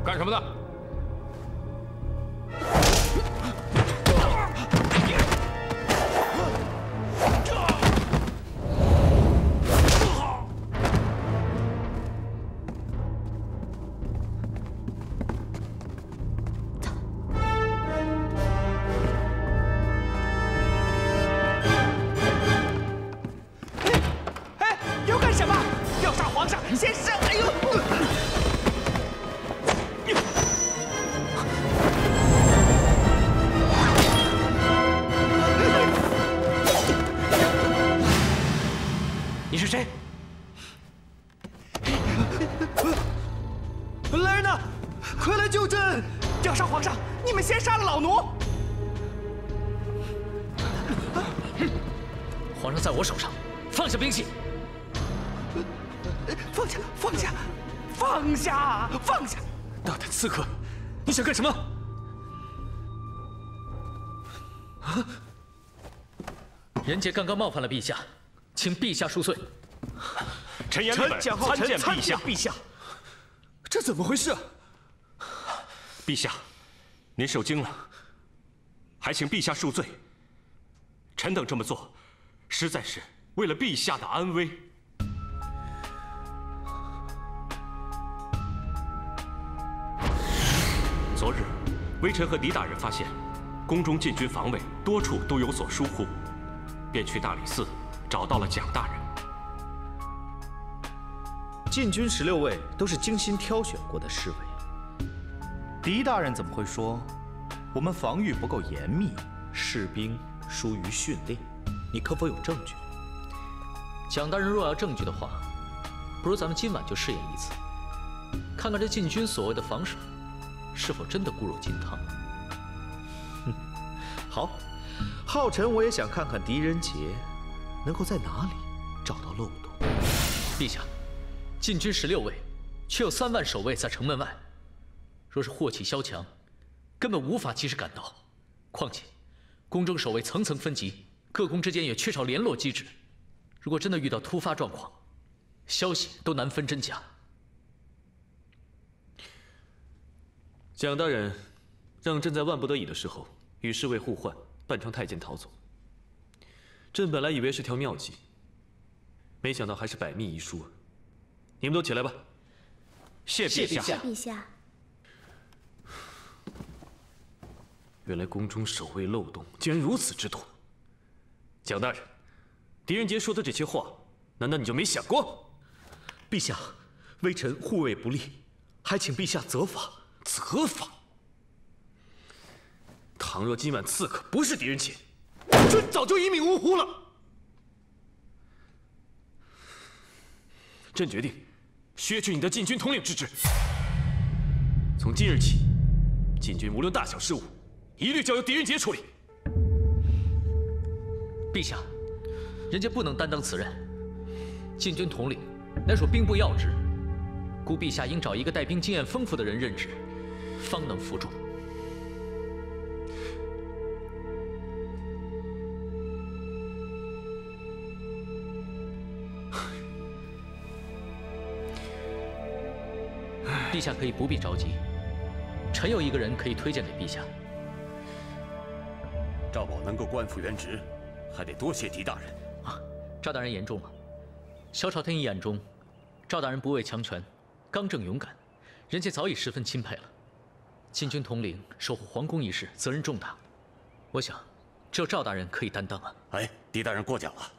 干什么的？哎，要干什么？要杀皇上！先杀！哎呦！ 你是谁？来人呐，快来救朕！要杀皇上，你们先杀了老奴！皇上在我手上，放下兵器！放下！放下！放下！放下！大胆刺客，你想干什么？啊！人杰刚刚冒犯了陛下。 请陛下恕罪。臣言本参见陛下。陛下，这怎么回事？陛下，您受惊了，还请陛下恕罪。臣等这么做，实在是为了陛下的安危。昨日，微臣和狄大人发现，宫中禁军防卫多处都有所疏忽，便去大理寺。 找到了蒋大人。禁军16位都是精心挑选过的侍卫。狄大人怎么会说我们防御不够严密，士兵疏于训练？你可否有证据？蒋大人若要证据的话，不如咱们今晚就试验一次，看看这禁军所谓的防守是否真的固若金汤。好，浩辰，我也想看看狄仁杰。 能够在哪里找到漏洞？陛下，禁军16位，却有3万守卫在城门外。若是祸起萧墙，根本无法及时赶到。况且，宫中守卫层层分级，各宫之间也缺少联络机制。如果真的遇到突发状况，消息都难分真假。蒋大人，让朕在万不得已的时候与侍卫互换，扮成太监逃走。 朕本来以为是条妙计，没想到还是百密一疏。你们都起来吧。谢陛下。谢陛下。原来宫中守卫漏洞竟然如此之多。蒋大人，狄仁杰说的这些话，难道你就没想过？陛下，微臣护卫不力，还请陛下责罚。责罚？倘若今晚刺客不是狄仁杰， 朕早就一命呜呼了。朕决定削去你的禁军统领之职。从今日起，禁军无论大小事务，一律交由狄仁杰处理。陛下，人家不能担当此任。禁军统领乃属兵部要职，故陛下应找一个带兵经验丰富的人任职，方能服众。 陛下可以不必着急，臣有一个人可以推荐给陛下。赵宝能够官复原职，还得多谢狄大人啊！赵大人言重了。小朝廷眼中，赵大人不畏强权，刚正勇敢，人家早已十分钦佩了。禁军统领守护皇宫一事，责任重大，我想只有赵大人可以担当啊。哎，狄大人过奖了。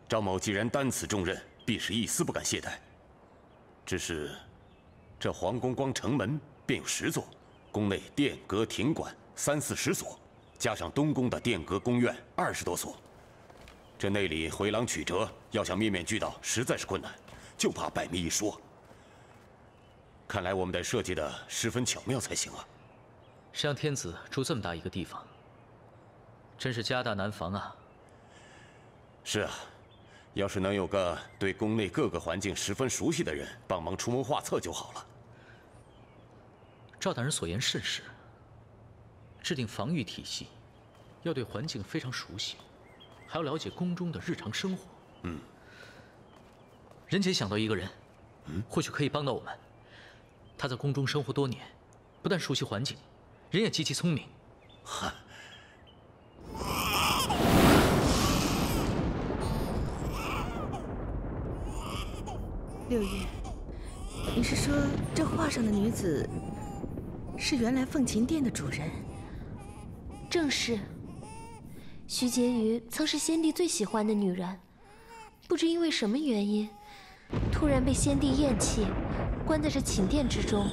赵某既然担此重任，必是一丝不敢懈怠。只是。 这皇宫光城门便有10座，宫内殿阁亭馆30、40所，加上东宫的殿阁宫院20多所，这内里回廊曲折，要想面面俱到，实在是困难，就怕百密一疏。看来我们得设计得十分巧妙才行啊！谁让天子住这么大一个地方，真是家大难防啊！是啊，要是能有个对宫内各个环境十分熟悉的人帮忙出谋划策就好了。 赵大人所言甚是。制定防御体系，要对环境非常熟悉，还要了解宫中的日常生活。仁杰想到一个人，或许可以帮到我们。他在宫中生活多年，不但熟悉环境，人也极其聪明。六月，你是说这画上的女子是原来凤琴殿的主人？正是。徐婕妤曾是先帝最喜欢的女人，不知因为什么原因，突然被先帝厌弃，关在这寝殿之中，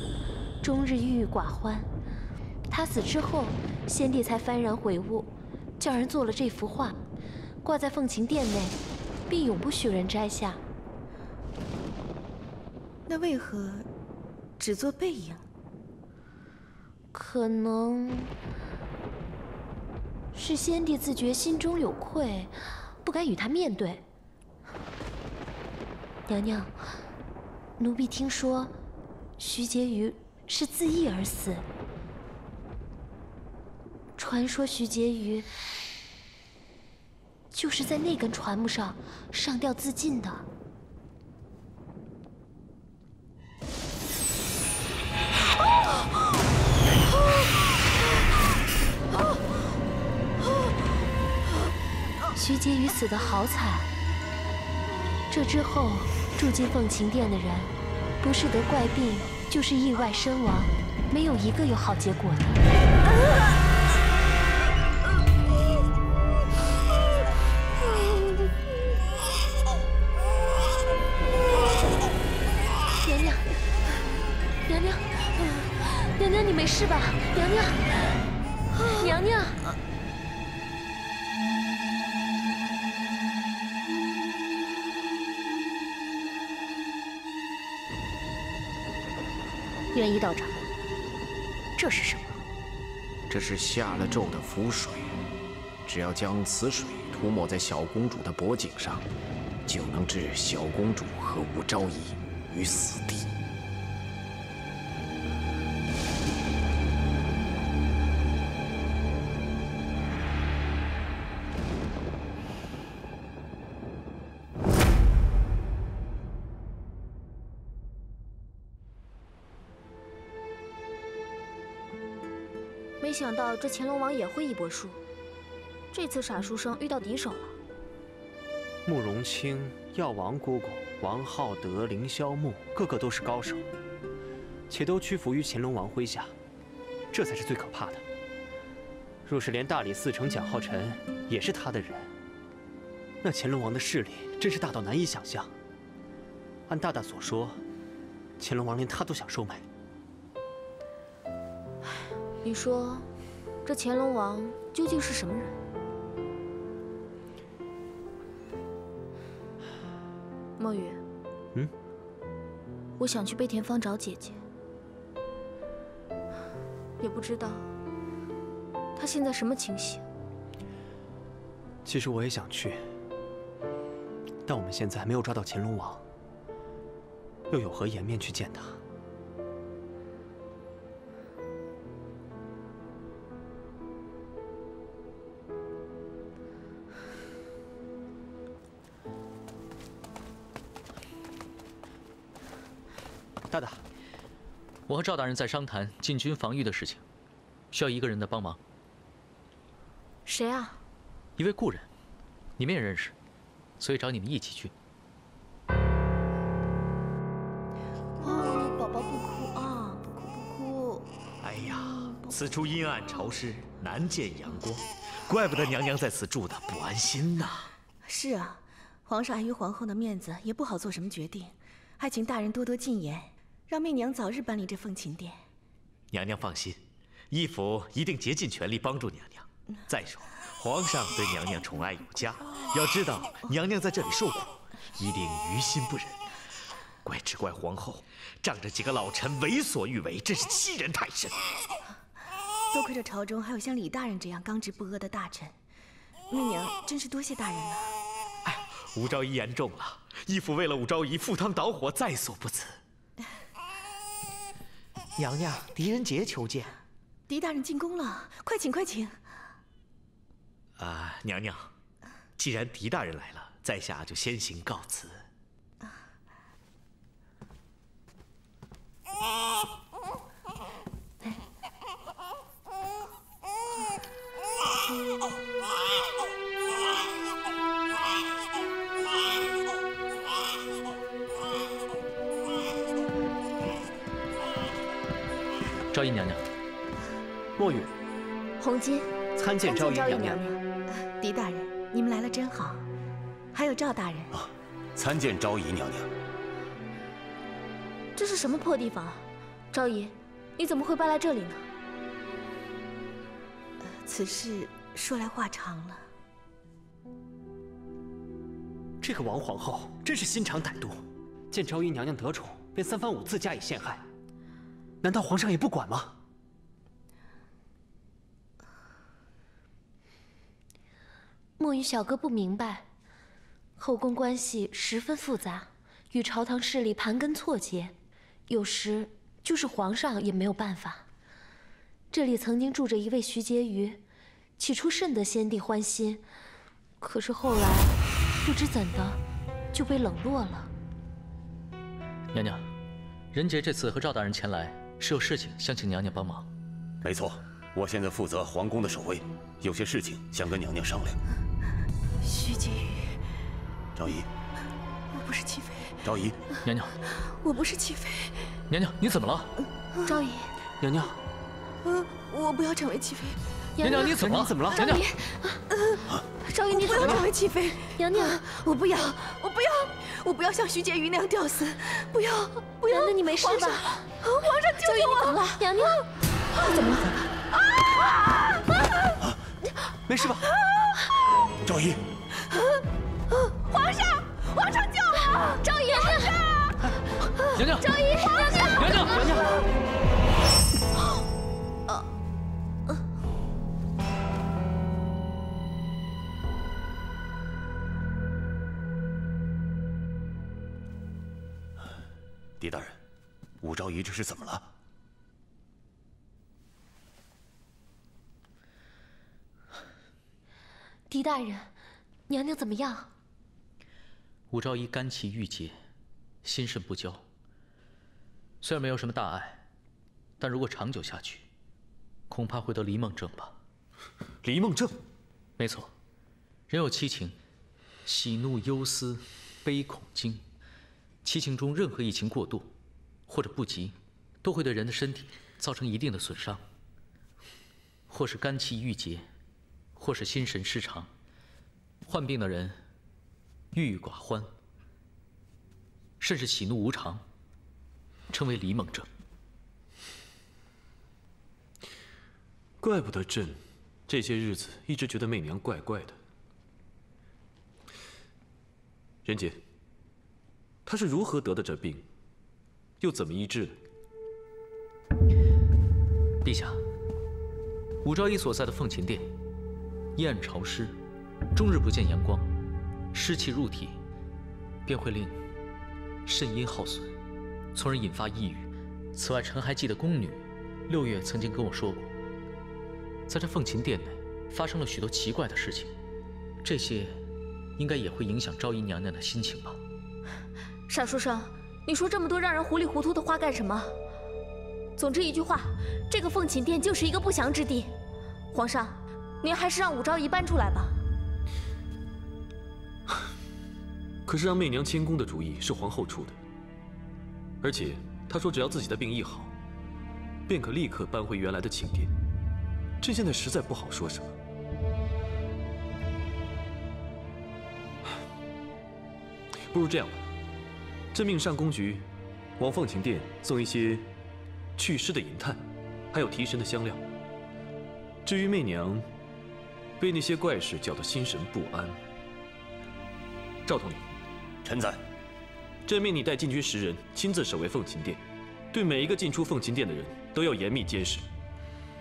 终日郁郁寡欢。她死之后，先帝才幡然悔悟，叫人做了这幅画，挂在凤琴殿内，并永不许人摘下。那为何只做背影？可能是先帝自觉心中有愧，不敢与他面对。娘娘，奴婢听说，徐婕妤是自缢而死。传说徐婕妤就是在那根船木上上吊自尽的。徐婕妤死得好惨。这之后，住进凤琴殿的人，不是得怪病，就是意外身亡，没有一个有好结果的。娘娘，娘娘，娘娘，你没事吧？娘娘，娘娘。元一道长，这是什么？这是下了咒的符水，只要将此水涂抹在小公主的脖颈上，就能置小公主和武昭仪于死地。没想到这乾隆王也会一波术，这次傻书生遇到敌手了。慕容清、药王姑姑、王浩德、凌霄木，个个都是高手，且都屈服于乾隆王麾下，这才是最可怕的。若是连大理寺丞蒋浩辰也是他的人，那乾隆王的势力真是大到难以想象。按大大所说，乾隆王连他都想收买。你说，这乾隆王究竟是什么人？墨雨，我想去悲田坊找姐姐，也不知道她现在什么情形。其实我也想去，但我们现在没有抓到乾隆王，又有何颜面去见他？大大，我和赵大人在商谈禁军防御的事情，需要一个人的帮忙。谁啊？一位故人，你们也认识，所以找你们一起去。哦，宝宝不哭啊，不哭不哭。哎呀，此处阴暗潮湿，难见阳光，怪不得娘娘在此住的不安心呐。是啊，皇上碍于皇后的面子，也不好做什么决定，还请大人多多进言。让媚娘早日搬离这凤琴殿。娘娘放心，义府一定竭尽全力帮助娘娘。再说，皇上对娘娘宠爱有加，要知道娘娘在这里受苦，一定于心不忍。只怪皇后仗着几个老臣为所欲为，真是欺人太甚。多亏这朝中还有像李大人这样刚直不阿的大臣，媚娘真是多谢大人了。哎，武昭仪言重了，义府为了武昭仪赴汤蹈火，在所不辞。娘娘，狄仁杰求见。狄大人进宫了，快请快请。娘娘，既然狄大人来了，在下就先行告辞。昭仪娘娘，墨雨，红巾，参见昭仪娘娘。狄大人，你们来了真好。还有赵大人啊，参见昭仪娘娘。这是什么破地方啊？昭仪，你怎么会搬来这里呢？此事说来话长了。这个王皇后真是心肠歹毒，见昭仪娘娘得宠，便三番五次加以陷害。难道皇上也不管吗？墨雨小哥不明白，后宫关系十分复杂，与朝堂势力盘根错节，有时就是皇上也没有办法。这里曾经住着一位徐婕妤，起初甚得先帝欢心，可是后来不知怎的就被冷落了。娘娘，仁杰这次和赵大人前来是有事情想请娘娘帮忙。没错，我现在负责皇宫的守卫，有些事情想跟娘娘商量。徐婕妤，昭仪，我不是齐妃。昭仪，娘娘，我不是齐妃。娘娘，你怎么了？昭仪，娘娘，我不要成为齐妃。娘娘，你怎么了？你怎么了？昭仪，昭仪，你不要成为齐妃。娘娘，我不要，我不要像徐婕妤那样吊死，不要。娘娘，你没事吧？皇上救救我！娘娘，怎么了？没事吧？昭仪，皇上救我！昭仪，娘娘，昭仪，娘娘，娘娘。狄大人，武昭仪这是怎么了？狄大人，娘娘怎么样？武昭仪肝气郁结，心肾不交。虽然没有什么大碍，但如果长久下去，恐怕会得离梦症吧。离梦症？没错，人有七情，喜怒忧思悲恐惊。七情中任何一情过度，或者不及，都会对人的身体造成一定的损伤。或是肝气郁结，或是心神失常。患病的人郁郁寡欢，甚至喜怒无常，称为离梦症。怪不得朕这些日子一直觉得媚娘怪怪的。仁杰，她是如何得的这病，又怎么医治的？陛下，武昭仪所在的凤琴殿，阴暗潮湿，终日不见阳光，湿气入体，便会令肾阴耗损，从而引发抑郁。此外，臣还记得宫女6月曾经跟我说过，在这凤琴殿内发生了许多奇怪的事情，这些应该也会影响昭仪娘娘的心情吧。傻书生，你说这么多让人糊里糊涂的话干什么？总之一句话，这个凤琴殿就是一个不祥之地。皇上，您还是让武昭仪搬出来吧。可是让媚娘迁宫的主意是皇后出的，而且她说只要自己的病医好，便可立刻搬回原来的寝殿。朕现在实在不好说什么。不如这样吧，朕命上宫局往凤琴殿送一些祛湿的银炭，还有提神的香料。至于媚娘被那些怪事搅得心神不安，赵统领，臣在。朕命你带禁军10人亲自守卫凤琴殿，对每一个进出凤琴殿的人都要严密监视，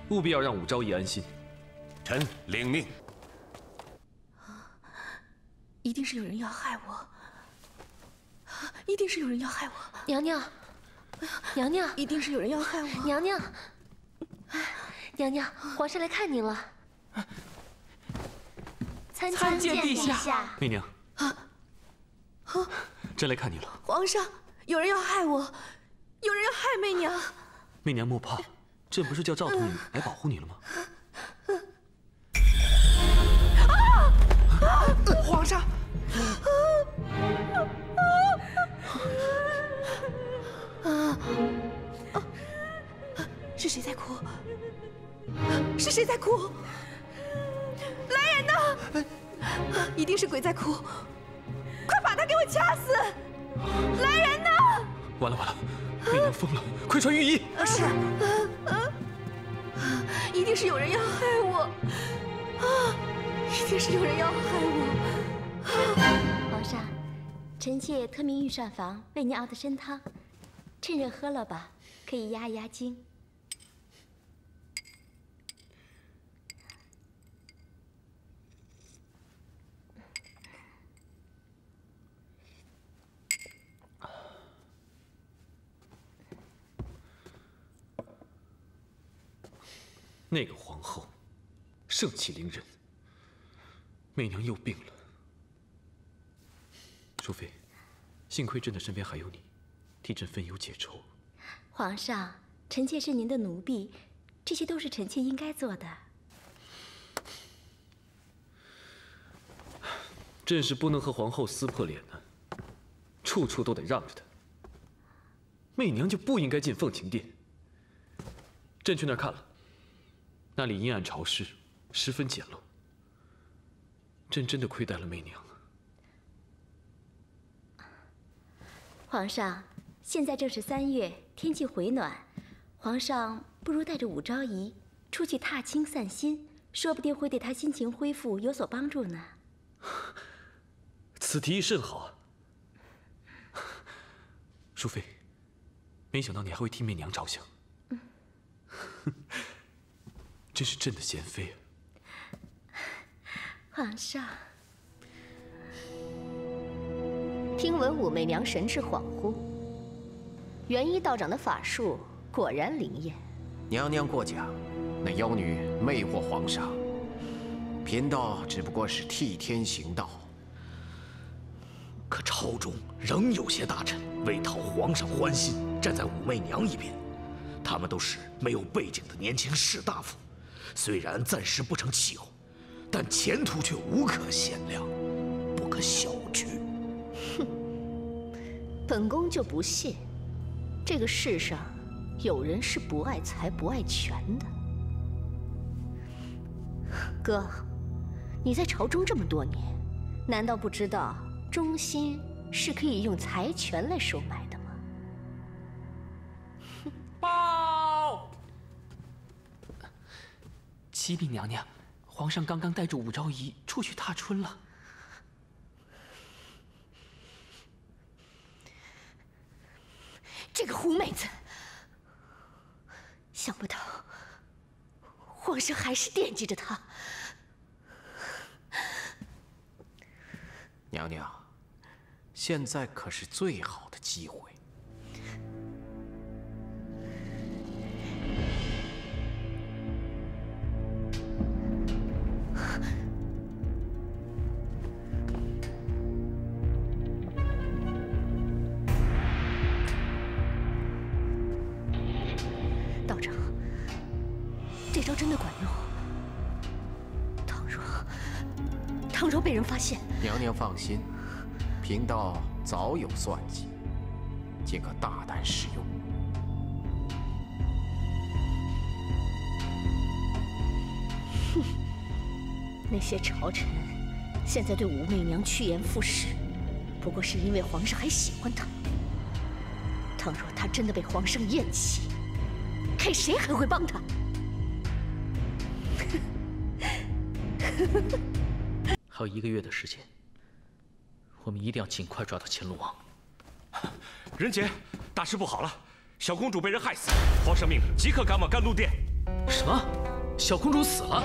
务必要让武昭仪安心。臣领命。一定是有人要害我，一定是有人要害我。娘娘，娘娘，一定是有人要害我。娘娘，娘娘，皇上来看您了。参见陛下。媚娘，朕来看你了。皇上，有人要害我，有人要害媚娘。媚娘莫怕，朕不是叫赵统领来保护你了吗？皇上，是是谁在哭？是谁在哭？来人呐！一定是鬼在哭，快把他给我掐死！来人呐！完了完了，媚娘疯了，快传御医！是，一定是有人要害我，一定是有人要害我。皇上，臣妾特命御膳房为您熬的参汤，趁热喝了吧，可以压一压惊。那个皇后，盛气凌人。媚娘又病了。淑妃，幸亏朕的身边还有你，替朕分忧解愁。皇上，臣妾是您的奴婢，这些都是臣妾应该做的。朕是不能和皇后撕破脸的，处处都得让着她。媚娘就不应该进凤琴殿。朕去那儿看了。那里阴暗潮湿，十分简陋。朕真的亏待了媚娘啊！皇上，现在正是3月，天气回暖，皇上不如带着武昭仪出去踏青散心，说不定会对她心情恢复有所帮助呢。此提议甚好啊！淑妃，没想到你还会替媚娘着想。真是朕的贤妃啊！皇上，听闻武媚娘神志恍惚，元一道长的法术果然灵验。娘娘过奖，那妖女魅惑皇上，贫道只不过是替天行道。可朝中仍有些大臣为讨皇上欢心，站在武媚娘一边。他们都是没有背景的年轻士大夫。虽然暂时不成气候，但前途却无可限量，不可小觑。哼，本宫就不信，这个世上有人是不爱财不爱权的。哥，你在朝中这么多年，难道不知道忠心是可以用财权来收买的吗？报！启禀娘娘，皇上刚刚带着武昭仪出去踏春了。这个狐妹子，想不到皇上还是惦记着她。娘娘，现在可是最好的机会。道长，这招真的管用。倘若被人发现，娘娘放心，贫道早有算计，尽可大胆使用。哼，那些朝臣现在对武媚娘趋炎附势，不过是因为皇上还喜欢她。倘若她真的被皇上厌弃，看谁还会帮她？还有1个月的时间，我们一定要尽快抓到乾隆王。仁杰，大事不好了，小公主被人害死，皇上命令即刻赶往甘露殿。什么？小公主死了？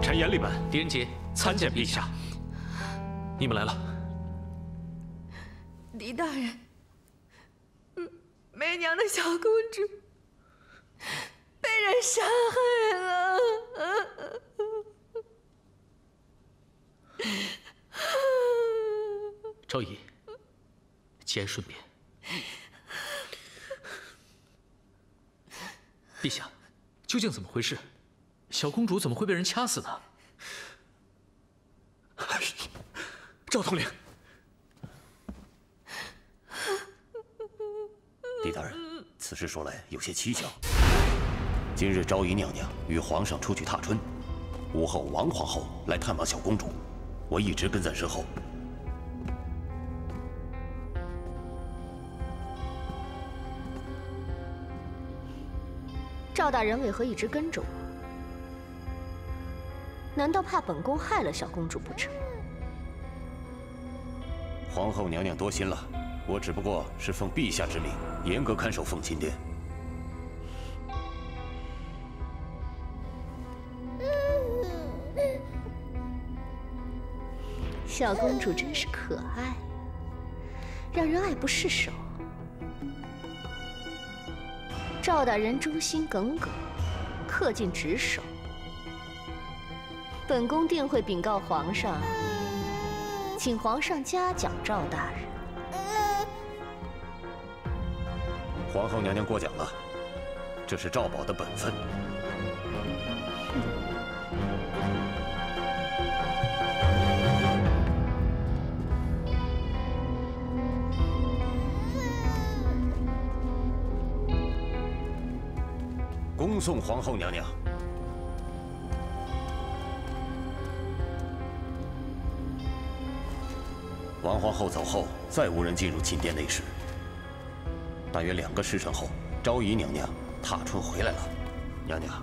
臣严令本，狄仁杰参见陛下。你们来了。狄大人，媚娘的小公主被人杀害了。昭仪，节哀顺变。陛下，究竟怎么回事？小公主怎么会被人掐死呢？赵统领，狄大人，此事说来有些蹊跷。今日昭仪娘娘与皇上出去踏春，午后王皇后来探望小公主，我一直跟在身后。赵大人为何一直跟着我？难道怕本宫害了小公主不成？皇后娘娘多心了，我只不过是奉陛下之命，严格看守凤琴殿。小公主真是可爱，让人爱不释手。赵大人忠心耿耿，恪尽职守。本宫定会禀告皇上，请皇上嘉奖赵大人。皇后娘娘过奖了，这是赵宝的本分。恭送皇后娘娘。王皇后走后，再无人进入寝殿内室。大约2个时辰后，昭仪娘娘踏春回来了。娘娘，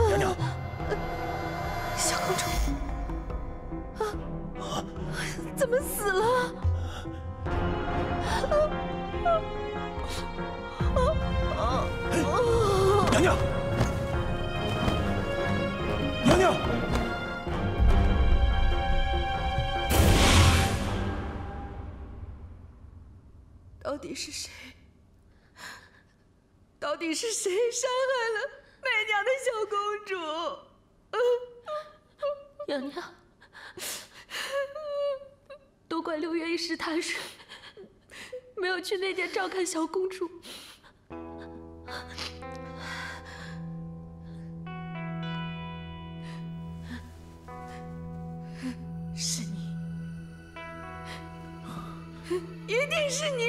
娘娘，小公主，怎么死了？娘娘，娘娘，到底是谁？到底是谁伤害了媚娘的小公主？娘娘，都怪6月一时贪睡，没有去内殿照看小公主。是你，一定是你！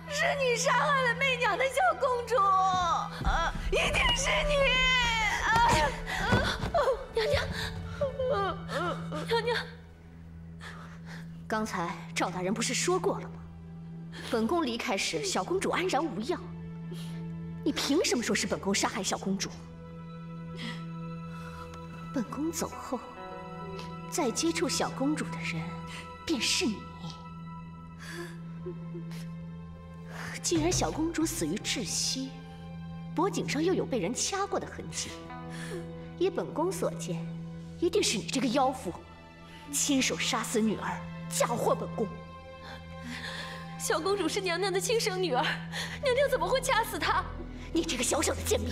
是你杀害了媚娘的小公主！一定是你！娘娘，娘娘，刚才赵大人不是说过了吗？本宫离开时，小公主安然无恙。你凭什么说是本宫杀害小公主？本宫走后，再接触小公主的人便是你。既然小公主死于窒息，脖颈上又有被人掐过的痕迹，依本宫所见，一定是你这个妖妇亲手杀死女儿，嫁祸本宫。小公主是娘娘的亲生女儿，娘娘怎么会掐死她？你这个小小的贱婢，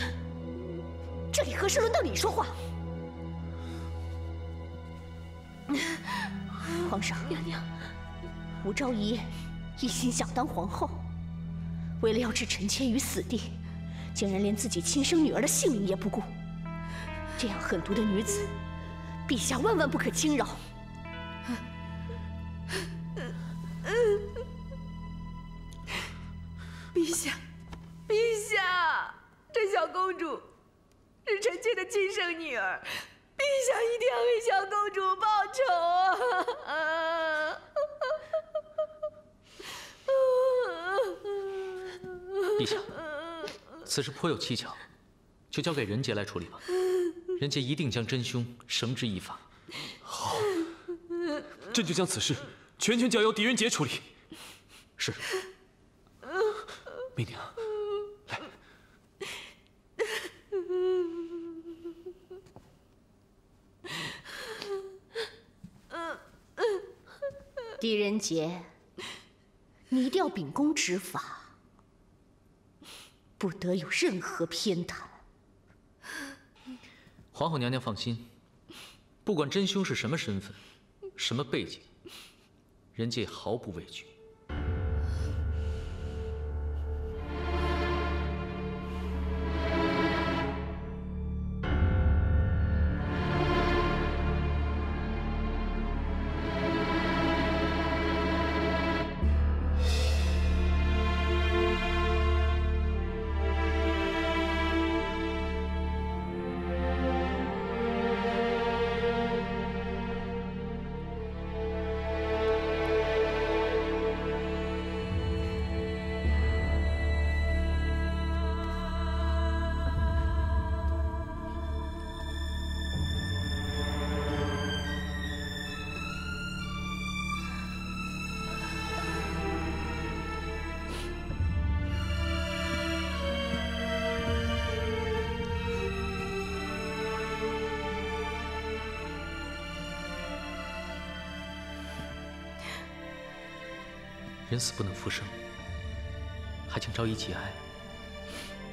这里何时轮到你说话？皇上，娘娘，吴昭仪一心想当皇后，为了要置臣妾于死地，竟然连自己亲生女儿的性命也不顾。这样狠毒的女子，陛下万万不可轻饶。陛下，陛下，这小公主是臣妾的亲生女儿，陛下一定要为小公主报仇啊！陛下，此事颇有蹊跷，就交给人杰来处理吧。人杰一定将真凶绳之以法。好，朕就将此事全权交由狄仁杰处理。是。媚娘，来。狄仁杰，你一定要秉公执法，不得有任何偏袒。皇后娘娘放心，不管真凶是什么身份、什么背景，人家也毫不畏惧。 人死不能复生，还请昭仪节哀，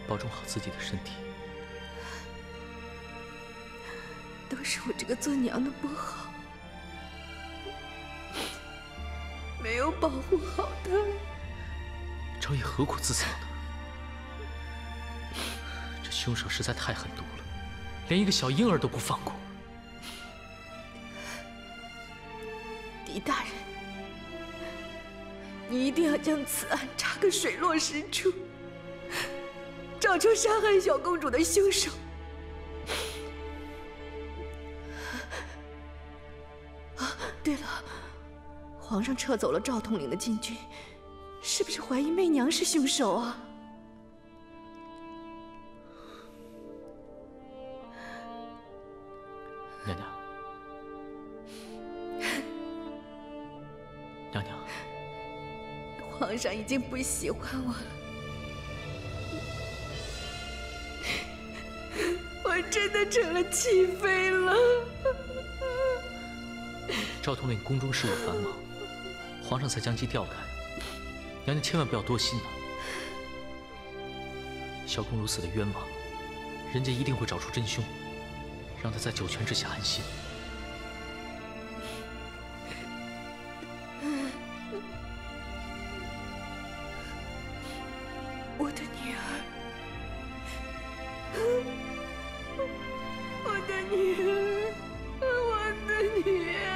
保重好自己的身体。都是我这个做娘的不好，没有保护好他。昭仪何苦自扫呢？这凶手实在太狠毒了，连一个小婴儿都不放过。狄大人。 你一定要将此案查个水落石出，找出杀害小公主的凶手。啊，对了，皇上撤走了赵统领的禁军，是不是怀疑媚娘是凶手啊？娘娘，娘娘。 皇上已经不喜欢我了，我真的成了弃妃了。赵统领宫中事务繁忙，皇上才将其调改，娘娘千万不要多心呐。小公主死的冤枉，人家一定会找出真凶，让她在九泉之下安心。 我的女儿，我的女儿，我的女儿。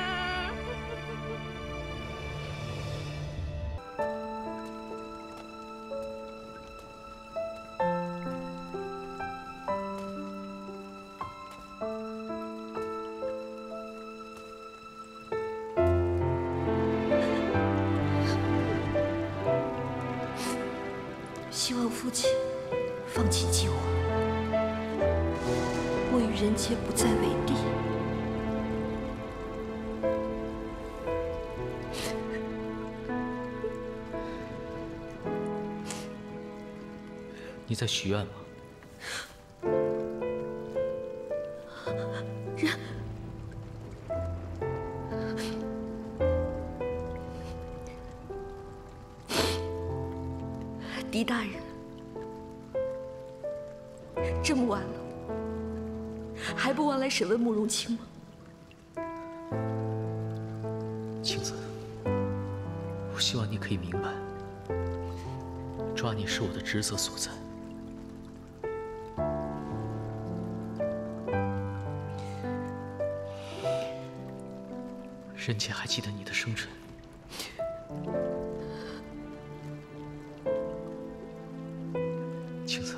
希望父亲放弃计划，我与人杰不再为敌。你在许愿吗？狄大人，这么晚了，还不忘来审问慕容清吗？青子，我希望你可以明白，抓你是我的职责所在。人杰还记得你的生辰。 青子，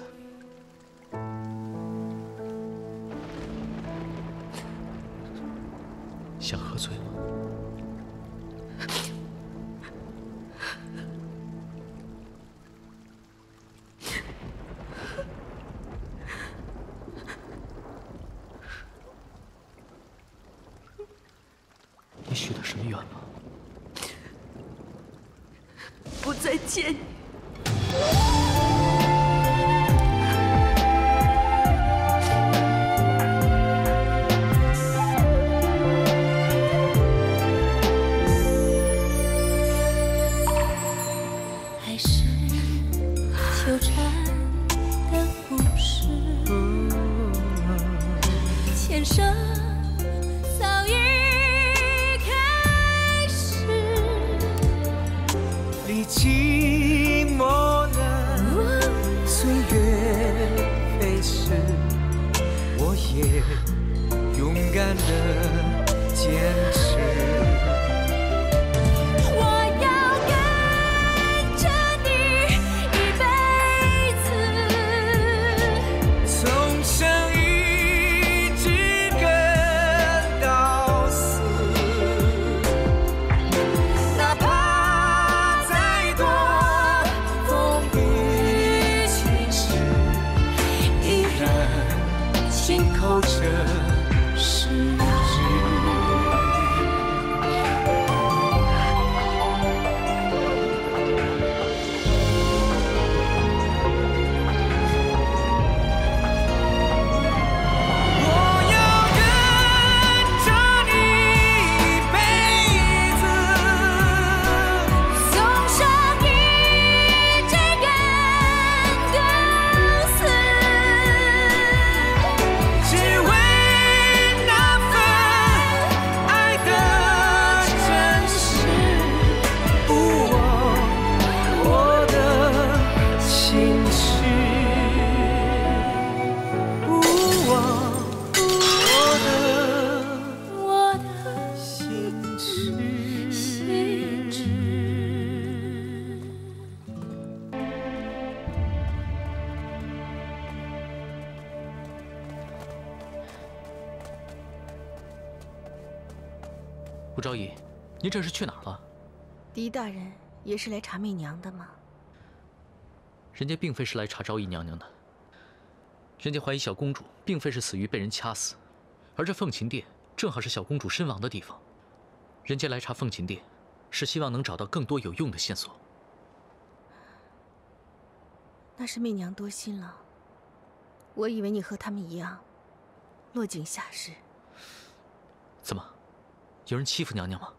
想喝醉吗？你许的什么愿吗？不再见你。 纠缠天生早已开始。历经磨难，岁月飞逝，我也勇敢地坚持。吴昭仪，您这是去哪儿了？狄大人也是来查媚娘的吗？人家并非是来查昭仪娘娘的，人家怀疑小公主并非是死于被人掐死，而这凤琴殿正好是小公主身亡的地方。人家来查凤琴殿，是希望能找到更多有用的线索。那是媚娘多心了，我以为你和他们一样，落井下石。怎么？有人欺负娘娘吗？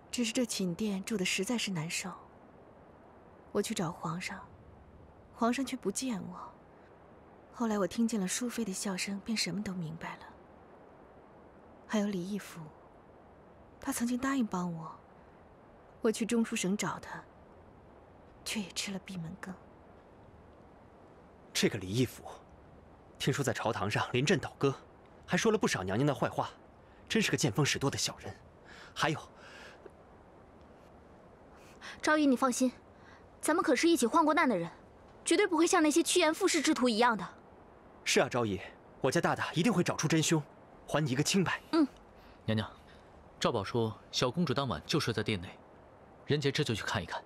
只是这寝殿住的实在是难受。我去找皇上，皇上却不见我。后来我听见了淑妃的笑声，便什么都明白了。还有李义府，他曾经答应帮我，我去中书省找他，却也吃了闭门羹。这个李义府，听说在朝堂上临阵倒戈，还说了不少娘娘的坏话，真是个见风使舵的小人。还有，昭仪，你放心，咱们可是一起患过难的人，绝对不会像那些趋炎附势之徒一样的。是啊，昭仪，我家大大一定会找出真凶，还你一个清白。娘娘，赵宝说小公主当晚就睡在殿内，人杰这就去看一看。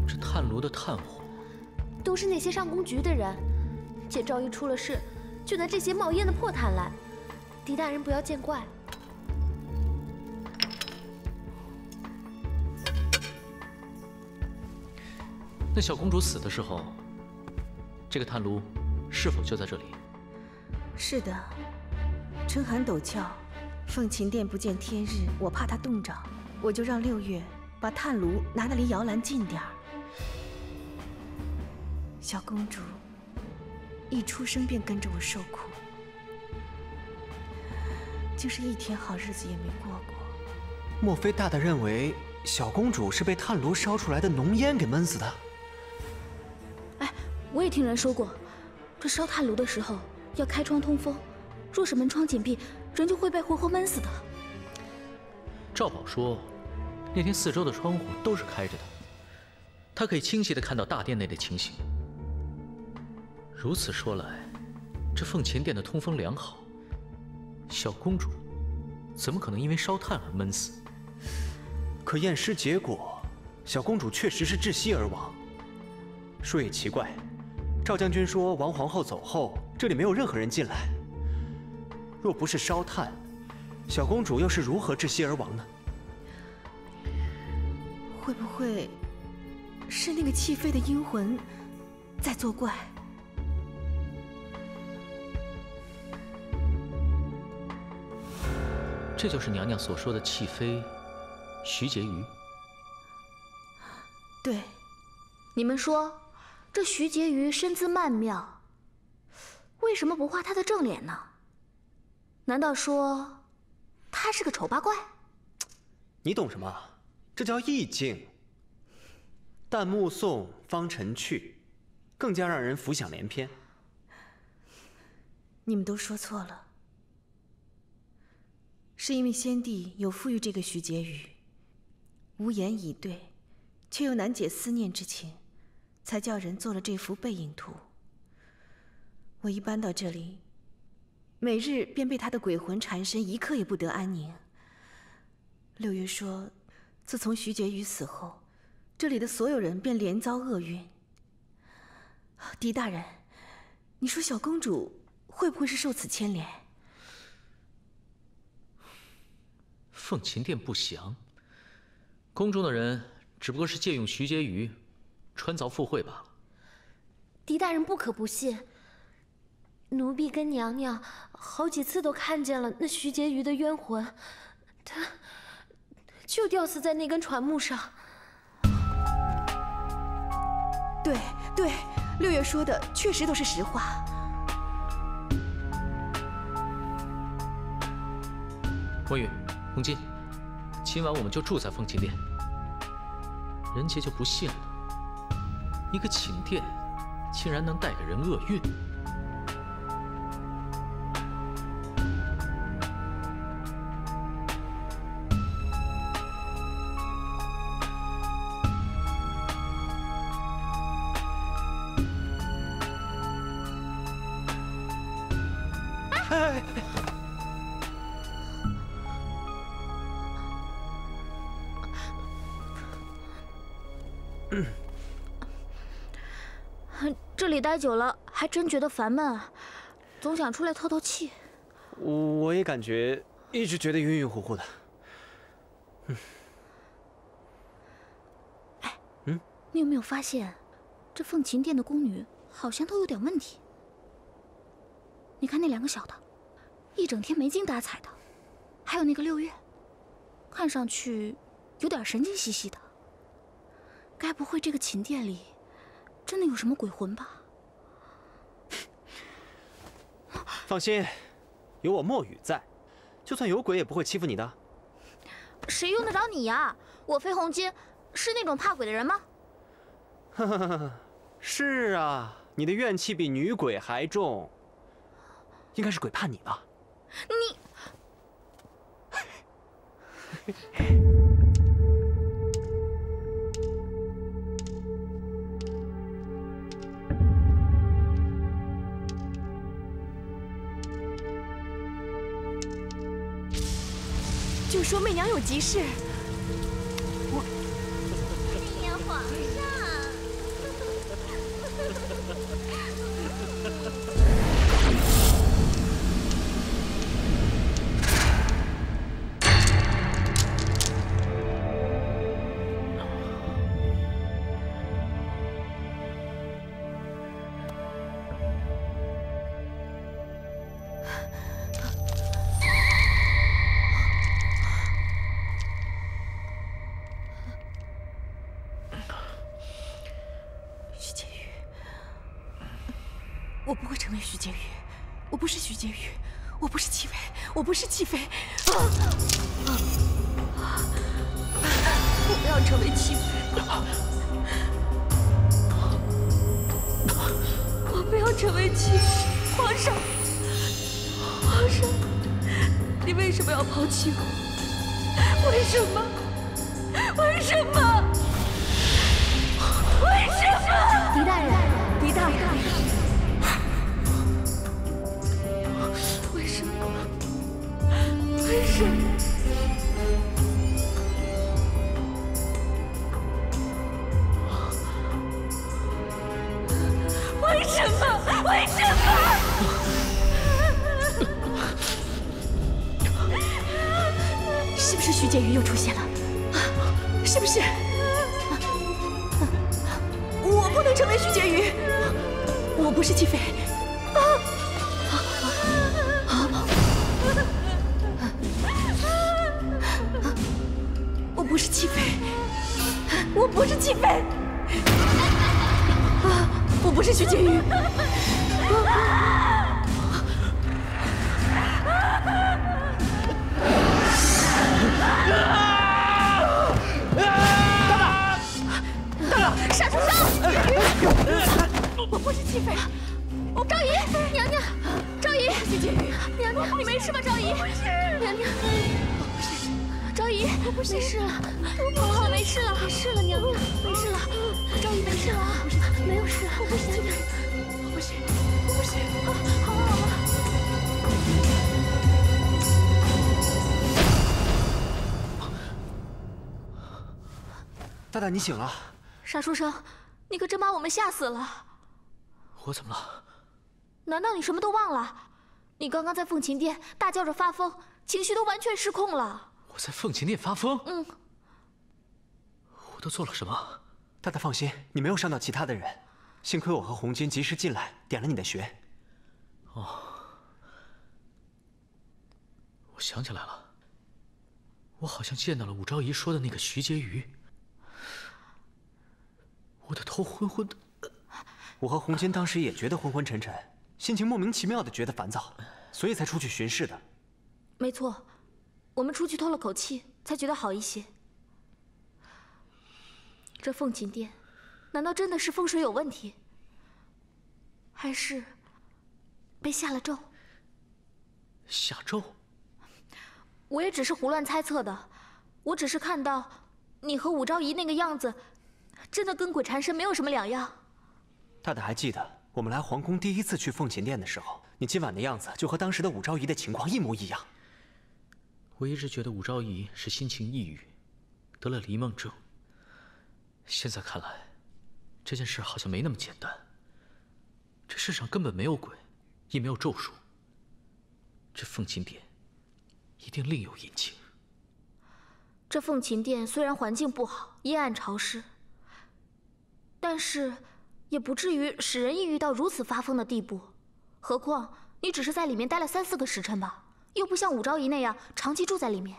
这炭炉的炭火，都是那些上宫局的人，见昭仪出了事，就拿这些冒烟的破炭来。狄大人不要见怪。那小公主死的时候，这个炭炉是否就在这里？是的，春寒陡峭，凤琴殿不见天日，我怕它冻着，我就让六月把炭炉拿得离摇篮近点儿。小公主一出生便跟着我受苦，就是一天好日子也没过过。莫非大大认为小公主是被炭炉烧出来的浓烟给闷死的？我也听人说过，这烧炭炉的时候要开窗通风，若是门窗紧闭，人就会被活活闷死的。赵宝说，那天四周的窗户都是开着的，他可以清晰地看到大殿内的情形。如此说来，这凤琴殿的通风良好，小公主怎么可能因为烧炭而闷死？可验尸结果，小公主确实是窒息而亡。说也奇怪，赵将军说王皇后走后，这里没有任何人进来。若不是烧炭，小公主又是如何窒息而亡呢？会不会是那个弃妃的阴魂在作怪？这就是娘娘所说的弃妃徐婕妤。对。你们说，这徐婕妤身姿曼妙，为什么不画她的正脸呢？难道说她是个丑八怪？你懂什么？这叫意境。但目送方尘去，更加让人浮想联翩。你们都说错了，是因为先帝有赋予这个徐婕妤无言以对，却又难解思念之情，才叫人做了这幅背影图。我一搬到这里，每日便被他的鬼魂缠身，一刻也不得安宁。六月说，自从徐婕妤死后，这里的所有人便连遭厄运。狄大人，你说小公主会不会是受此牵连？凤琴殿不详，宫中的人只不过是借用徐婕妤穿凿附会罢了。狄大人不可不信，奴婢跟娘娘好几次都看见了那徐婕妤的冤魂，她就吊死在那根船木上。对对，六月说的确实都是实话。温允、红巾，今晚我们就住在凤琴殿。人杰就不信了，一个寝殿竟然能带给人厄运。这里待久了，还真觉得烦闷啊，总想出来透透气。我也感觉一直觉得晕晕乎乎的。你有没有发现，这凤琴殿的宫女好像都有点问题？你看那两个小的，一整天没精打采的，还有那个六月，看上去有点神经兮兮的。该不会这个寝殿里真的有什么鬼魂吧？放心，有我墨雨在，就算有鬼也不会欺负你的。谁用得着你呀？我飞鸿巾是那种怕鬼的人吗？是啊，你的怨气比女鬼还重，应该是鬼怕你吧？你。就说媚娘有急事。哎呀，皇上！我不会成为徐婕妤，我不是徐婕妤，我不是齐妃，我不是齐妃。我不要成为齐妃，我不要成为齐妃。皇上，皇上，你为什么要抛弃我？为什么？为什么？为什么？狄大人，狄大人。为什么？为什么？为什么？是不是徐婕妤又出现了？是不是？我不能成为徐婕妤，我不是齐妃。我不是齐妃，我不是齐飞，我不是徐婕妤。杀出生！我不是齐飞。昭仪，娘娘，昭仪，娘娘，你没事吧？昭仪，娘娘，昭仪，没事了，皇后没事了，没事了，娘娘，没事了，昭仪没事了啊，没有事，我不是娘娘，我不是，好了好了。大大，你醒了。傻书生，你可真把我们吓死了。我怎么了？难道你什么都忘了？你刚刚在凤琴殿大叫着发疯，情绪都完全失控了。我在凤琴殿发疯？嗯。我都做了什么？大大放心，你没有伤到其他的人。幸亏我和红军及时进来，点了你的穴。哦，我想起来了，我好像见到了武昭仪说的那个徐婕妤。我的头昏昏的。我和红军当时也觉得昏昏沉沉，心情莫名其妙的觉得烦躁，所以才出去巡视的。没错，我们出去透了口气，才觉得好一些。这凤琴殿，难道真的是风水有问题，还是被下了咒？下咒？我也只是胡乱猜测的，我只是看到你和武昭仪那个样子，真的跟鬼缠身没有什么两样。大大还记得我们来皇宫第一次去凤琴殿的时候，你今晚的样子就和当时的武昭仪的情况一模一样。我一直觉得武昭仪是心情抑郁，得了离梦症。现在看来，这件事好像没那么简单。这世上根本没有鬼，也没有咒术。这凤琴殿一定另有隐情。这凤琴殿虽然环境不好，阴暗潮湿，但是也不至于使人抑郁到如此发疯的地步。何况你只是在里面待了3、4个时辰吧，又不像武昭仪那样长期住在里面。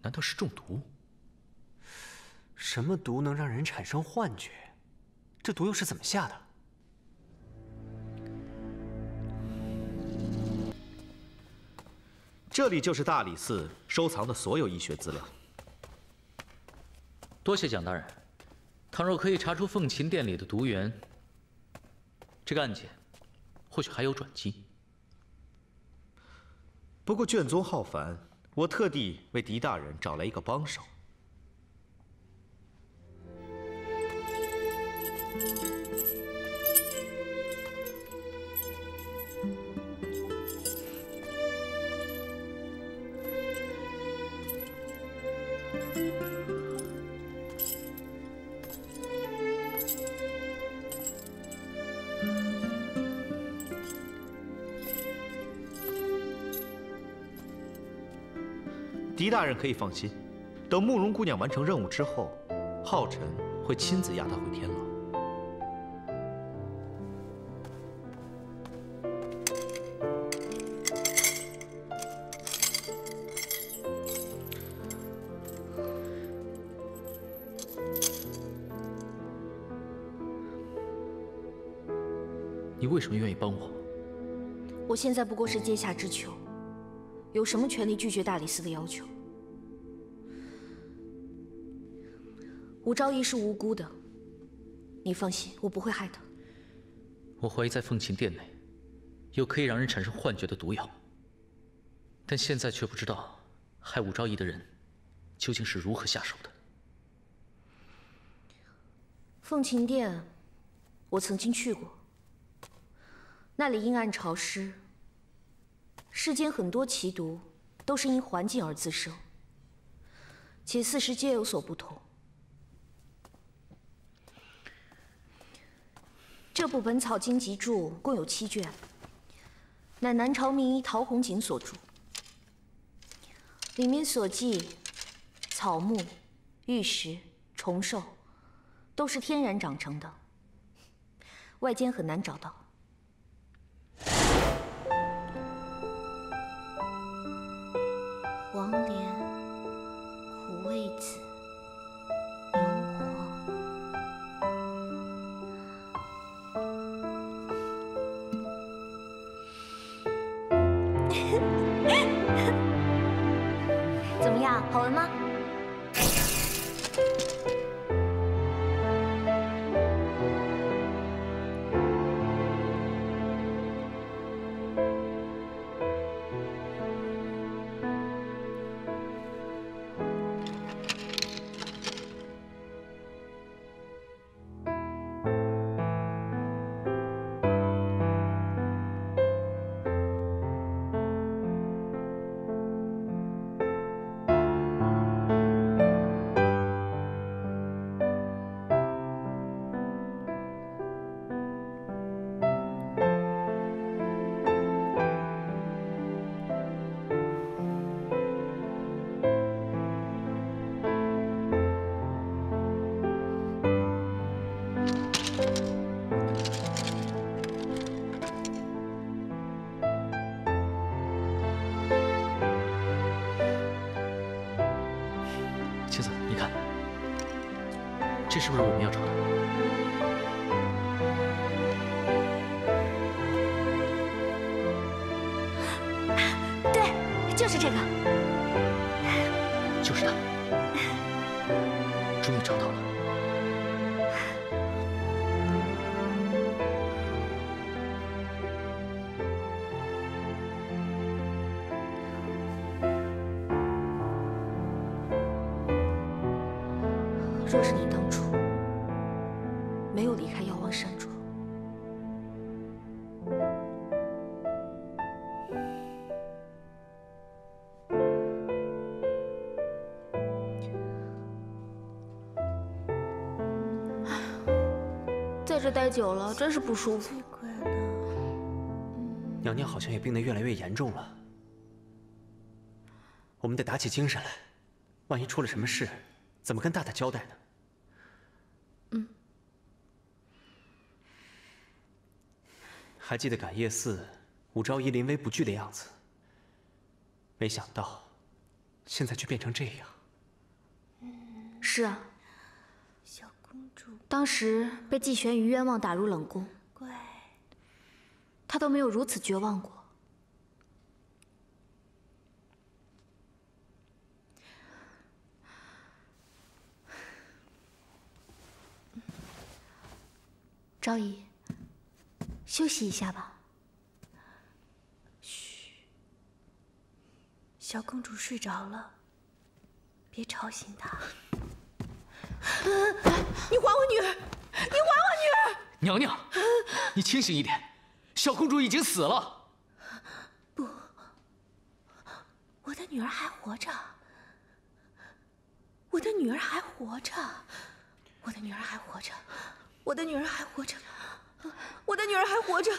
难道是中毒？什么毒能让人产生幻觉？这毒又是怎么下的？这里就是大理寺收藏的所有医学资料。多谢蒋大人。倘若可以查出凤琴殿里的毒源，这个案件或许还有转机。不过卷宗浩繁，我特地为狄大人找来一个帮手。狄大人可以放心，等慕容姑娘完成任务之后，浩辰会亲自押她回天牢。你为什么愿意帮我？我现在不过是阶下之囚，有什么权利拒绝大理寺的要求？武昭仪是无辜的，你放心，我不会害她。我怀疑在凤琴殿内有可以让人产生幻觉的毒药，但现在却不知道害武昭仪的人究竟是如何下手的。凤琴殿，我曾经去过，那里阴暗潮湿，世间很多奇毒都是因环境而滋生，且四时皆有所不同。这部《本草经集注》共有7卷，乃南朝名医陶弘景所著。里面所记草木、玉石、虫兽，都是天然长成的，外间很难找到。黄连、苦味子、这是不是我们要找的？对，就是这个。就是它，终于找到了。若是你当初没有离开药王山主，在这待久了真是不舒服。娘娘好像也病得越来越严重了，我们得打起精神来，万一出了什么事，怎么跟大大交代呢？还记得感业寺武昭仪临危不惧的样子，没想到现在却变成这样。是啊，小公主当时被季玄瑜冤枉打入冷宫，她都没有如此绝望过。昭仪，休息一下吧。嘘，小公主睡着了，别吵醒她。你还我女儿！你还我女儿！娘娘，你清醒一点，小公主已经死了。不，我的女儿还活着。我的女儿还活着。我的女儿还活着。我的女儿还活着。我的女儿还活着。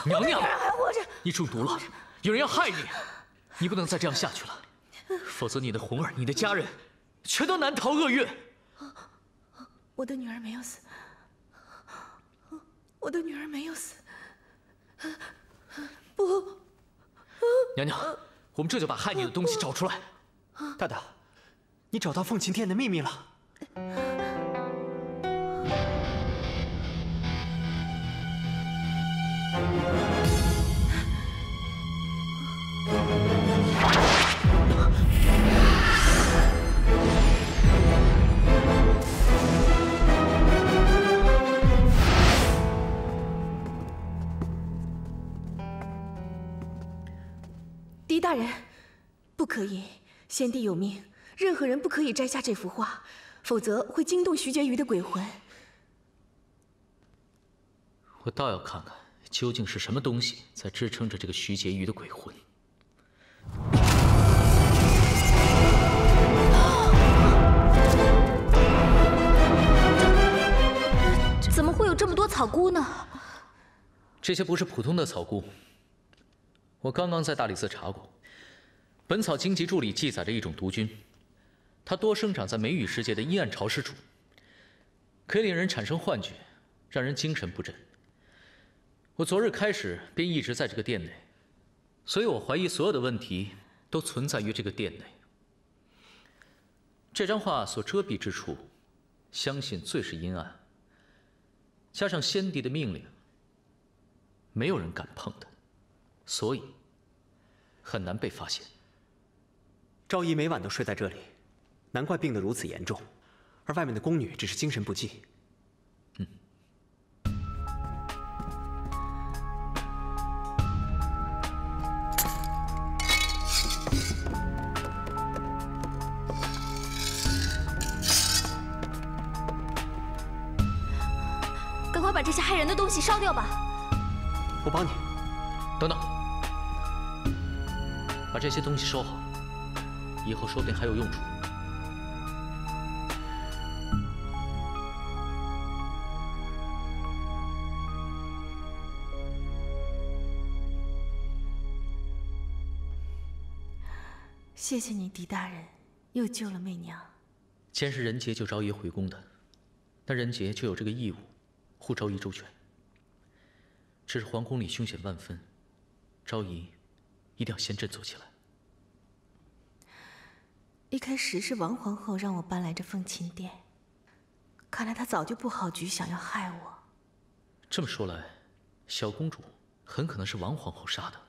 娘娘，我的女儿还活着。你中毒了，有人要害你，你不能再这样下去了，否则你的红儿、你的家人，全都难逃厄运。我的女儿没有死。我的女儿没有死。不，娘娘，我们这就把害你的东西找出来。大大，你找到凤琴殿的秘密了。狄大人，不可以！先帝有命，任何人不可以摘下这幅画，否则会惊动徐婕妤的鬼魂。我倒要看看，究竟是什么东西在支撑着这个徐婕妤的鬼魂。怎么会有这么多草菇呢？这些不是普通的草菇。我刚刚在大理寺查过，《本草经籍注》里记载着一种毒菌，它多生长在梅雨时节的阴暗潮湿处，可以令人产生幻觉，让人精神不振。我昨日开始便一直在这个殿内，所以我怀疑所有的问题都存在于这个殿内。这张画所遮蔽之处，相信最是阴暗，加上先帝的命令，没有人敢碰它。所以很难被发现。昭仪每晚都睡在这里，难怪病得如此严重，而外面的宫女只是精神不济。赶快把这些害人的东西烧掉吧！我帮你。等等，把这些东西收好，以后说不定还有用处。谢谢你，狄大人，又救了媚娘。既然是人杰救昭仪回宫的，那人杰就有这个义务，护昭仪周全。只是皇宫里凶险万分，昭仪一定要先振作起来。一开始是王皇后让我搬来这凤琴殿，看来他早就布好局，想要害我。这么说来，小公主很可能是王皇后杀的。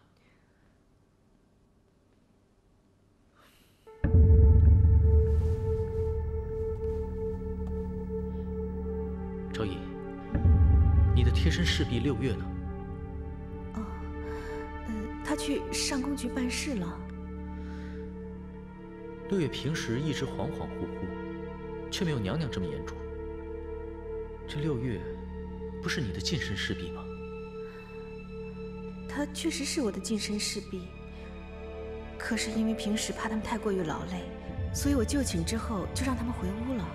昭仪，你的贴身侍婢6月呢？他去上宫局办事了。6月平时一直恍恍惚惚，却没有娘娘这么眼拙。这6月不是你的近身侍婢吗？他确实是我的近身侍婢，可是因为平时怕他们太过于劳累，所以我就寝之后就让他们回屋了。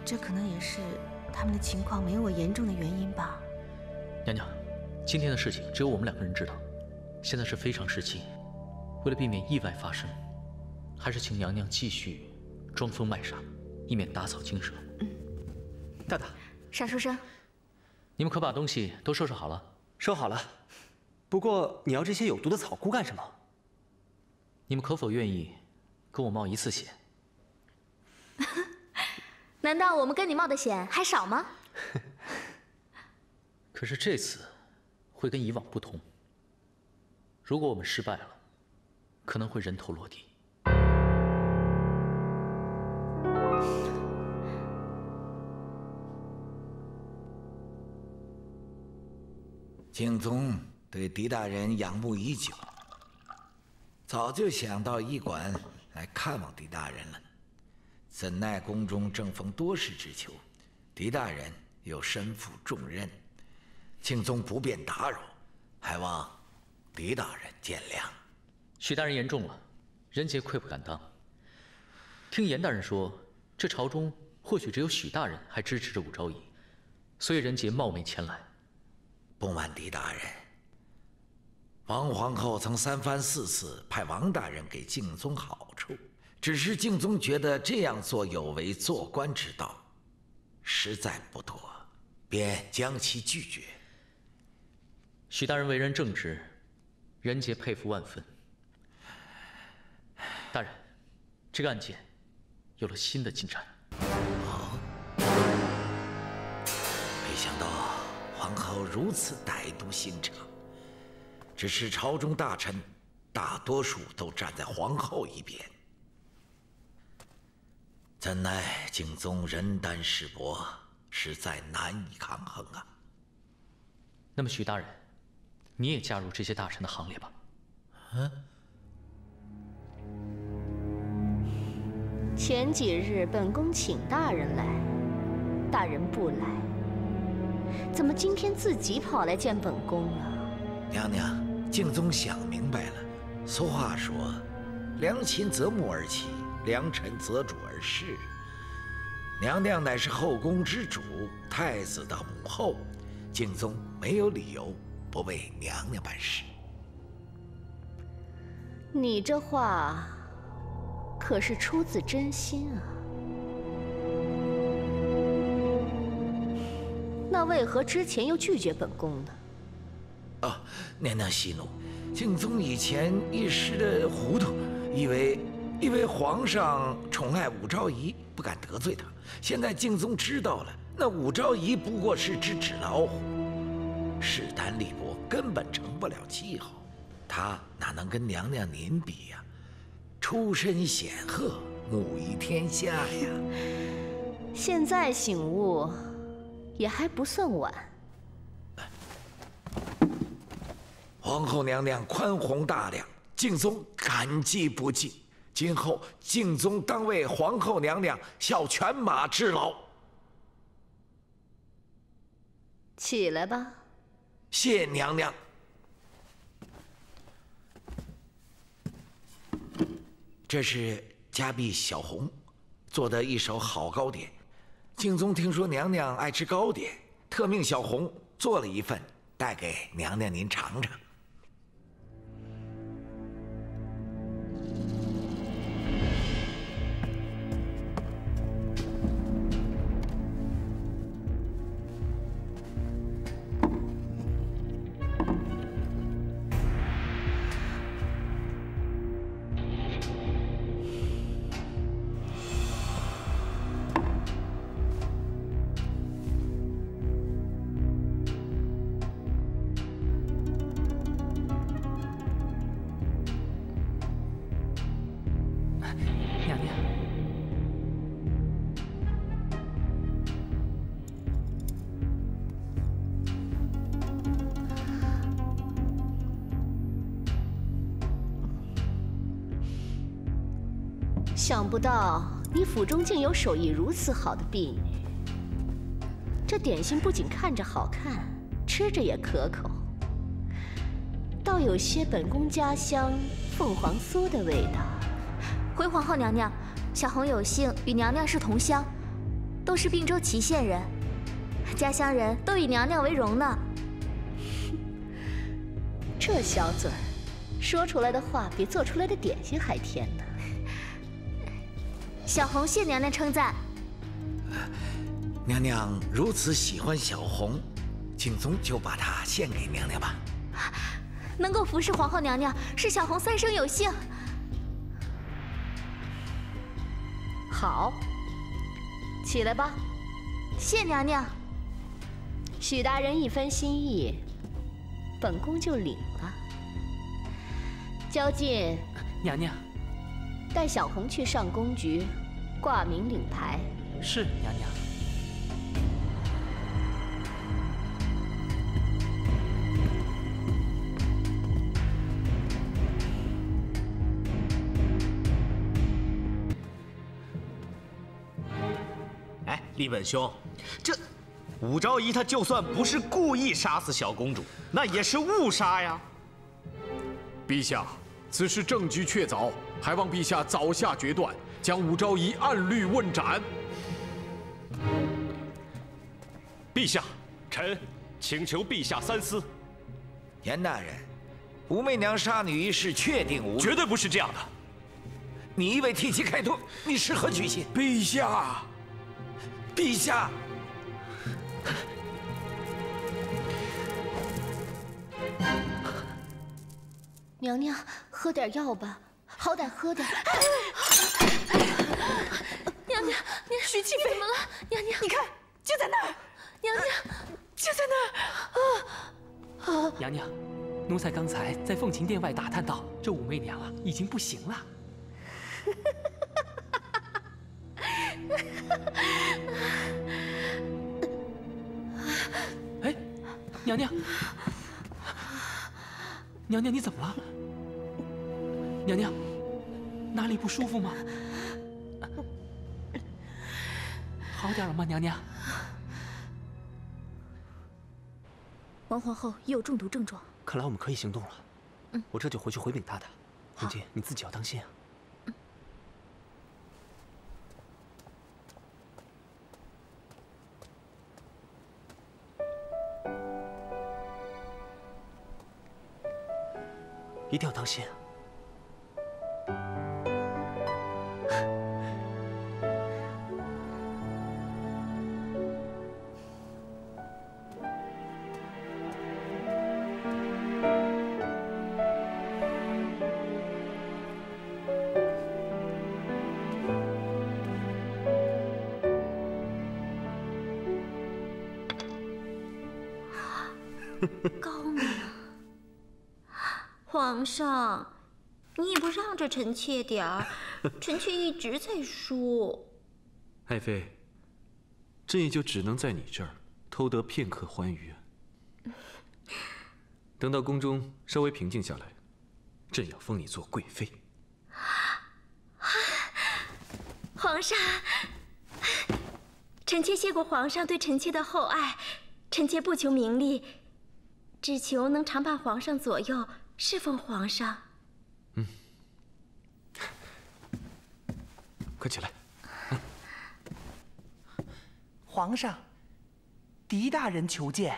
这可能也是他们的情况没有我严重的原因吧。娘娘，今天的事情只有我们2个人知道，现在是非常时期，为了避免意外发生，还是请娘娘继续装疯卖傻，以免打草惊蛇。大大，傻书生，你们可把东西都收拾好了？收好了。不过你要这些有毒的草菇干什么？你们可否愿意跟我冒一次险？难道我们跟你冒的险还少吗？可是这次会跟以往不同。如果我们失败了，可能会人头落地。景宗对狄大人仰慕已久，早就想到驿馆来看望狄大人了。怎奈宫中正逢多事之秋，狄大人又身负重任，景宗不便打扰，还望狄大人见谅。许大人言重了，人杰愧不敢当。听严大人说，这朝中或许只有许大人还支持着武昭仪，所以人杰冒昧前来。不瞒狄大人，王皇后曾3番4次派王大人给敬宗好处，只是敬宗觉得这样做有违做官之道，实在不妥，便将其拒绝。许大人为人正直，人杰佩服万分。大人，这个案件有了新的进展。没想到皇后如此歹毒心肠，只是朝中大臣大多数都站在皇后一边，怎奈景宗人单势薄，实在难以抗衡啊。那么许大人，你也加入这些大臣的行列吧。前几日本宫请大人来，大人不来，怎么今天自己跑来见本宫了？娘娘，敬宗想明白了。俗话说，良禽择木而栖，良臣择主而事。娘娘乃是后宫之主，太子的母后，敬宗没有理由不为娘娘办事。你这话可是出自真心啊。那为何之前又拒绝本宫呢？娘娘息怒，敬宗以前一时的糊涂，以为皇上宠爱武昭仪，不敢得罪她。现在敬宗知道了，那武昭仪不过是只纸老虎，势单力薄，根本成不了气候。她哪能跟娘娘您比呀？出身显赫，母仪天下呀。现在醒悟，也还不算晚。皇后娘娘宽宏大量，敬宗感激不尽。今后敬宗当为皇后娘娘效犬马之劳。起来吧。谢娘娘。这是家婢小红做的一手好糕点，敬宗听说娘娘爱吃糕点，特命小红做了一份，带给娘娘您尝尝。想不到你府中竟有手艺如此好的婢女。这点心不仅看着好看，吃着也可口，倒有些本宫家乡凤凰酥的味道。回皇后娘娘，小红有幸与娘娘是同乡，都是并州祁县人，家乡人都以娘娘为荣呢。这小嘴儿，说出来的话比做出来的点心还甜呢。小红谢娘娘称赞。娘娘如此喜欢小红，景宗就把她献给娘娘吧。能够服侍皇后娘娘，是小红三生有幸。好，起来吧。谢娘娘。许大人一番心意，本宫就领了。交进，娘娘，带小红去上宫局，挂名领牌。是娘娘。哎，立本兄，这武昭仪她就算不是故意杀死小公主，那也是误杀呀。陛下，此事证据确凿，还望陛下早下决断，将武昭仪按律问斩。陛下，臣请求陛下三思。严大人，武媚娘杀女一事确定无误，绝对不是这样的。你以为替其开脱，你是何居心？陛下，陛下。娘娘，喝点药吧，好歹喝点。娘娘，徐庆妃怎么了？娘娘，你看，就在那儿。娘娘，就在那儿。娘娘，奴才刚才在凤琴殿外打探到，这武媚娘啊，已经不行了。哎，娘娘，娘娘，你怎么了？娘娘，哪里不舒服吗？好点了吗，娘娘？王皇后也有中毒症状，看来我们可以行动了。我这就回去回禀太太。红姐，你自己要当心啊。一定要当心。高明，皇上，你也不让着臣妾点儿，臣妾一直在输。爱妃，朕也就只能在你这儿偷得片刻欢愉。等到宫中稍微平静下来，朕要封你做贵妃。皇上，臣妾谢过皇上对臣妾的厚爱，臣妾不求名利，只求能常伴皇上左右，侍奉皇上。快起来！皇上，狄大人求见，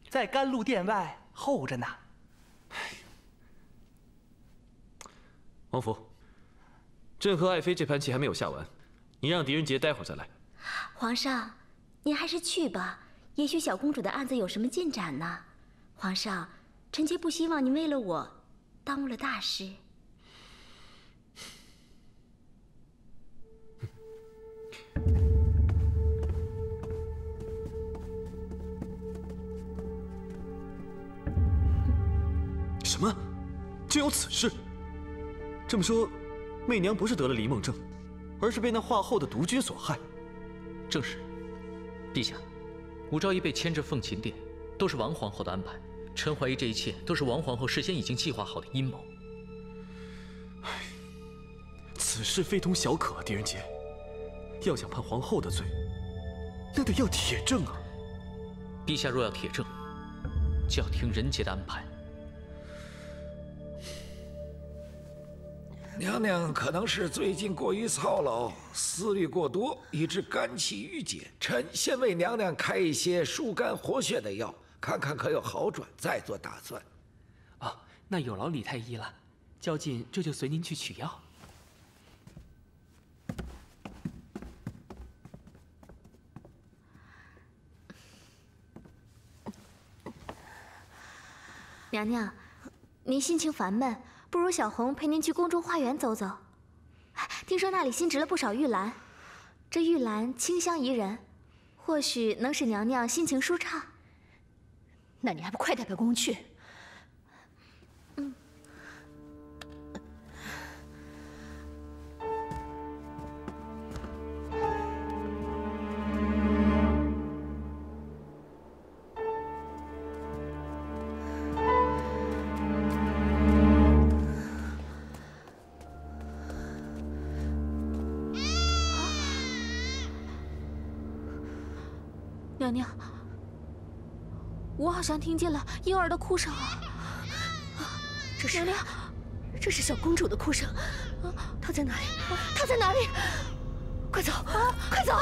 在甘露殿外候着呢。王府，朕和爱妃这盘棋还没有下完，你让狄仁杰待会儿再来。皇上，您还是去吧，也许小公主的案子有什么进展呢。皇上，臣妾不希望您为了我耽误了大事。什么？竟有此事？这么说，媚娘不是得了离梦症，而是被那画后的毒菌所害。正是，陛下，武昭仪被牵至凤琴殿，都是王皇后的安排。臣怀疑这一切都是王皇后事先已经计划好的阴谋。此事非同小可，狄仁杰。要想判皇后的罪，那得要铁证啊！陛下若要铁证，就要听仁杰的安排。娘娘可能是最近过于操劳，思虑过多，以致肝气郁结。臣先为娘娘开一些疏肝活血的药，看看可有好转，再做打算。哦，那有劳李太医了。焦进这就随您去取药。娘娘，您心情烦闷，不如小红陪您去宫中花园走走。听说那里新植了不少玉兰，这玉兰清香宜人，或许能使娘娘心情舒畅。那你还不快带本宫去？娘娘，我好像听见了婴儿的哭声啊！这是娘娘，这是小公主的哭声。她在哪里？她在哪里？快走！快走！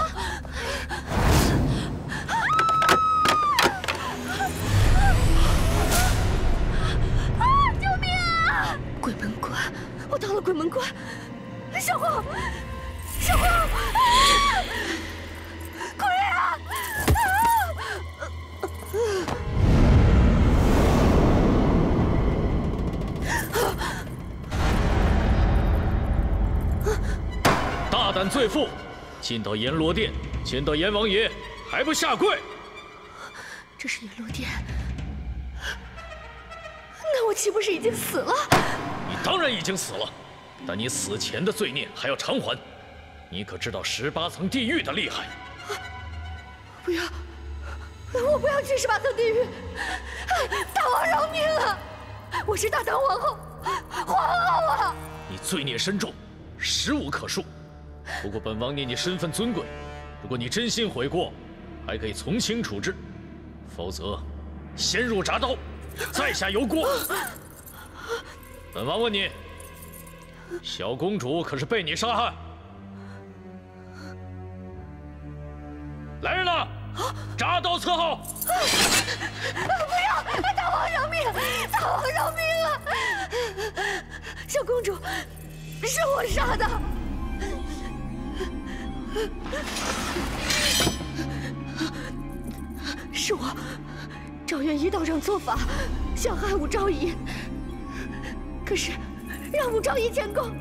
救命啊！鬼门关！我到了鬼门关！小红，小红！鬼啊！大胆罪妇，进到阎罗殿，见到阎王爷，还不下跪？这是阎罗殿，那我岂不是已经死了？你当然已经死了，但你死前的罪孽还要偿还。你可知道18层地狱的厉害？不要！我不要去18层地狱！大王饶命啊！我是大唐皇后，皇后啊！你罪孽深重，实无可恕。不过本王念你身份尊贵，如果你真心悔过，还可以从轻处置；否则，先入铡刀，再下油锅。本王问你，小公主可是被你杀害？来人呐！铡刀伺候！不要！大王饶命！大王饶命啊！小公主是我杀的。是我，赵元一道长做法，想害武昭仪。可是让武昭仪前功，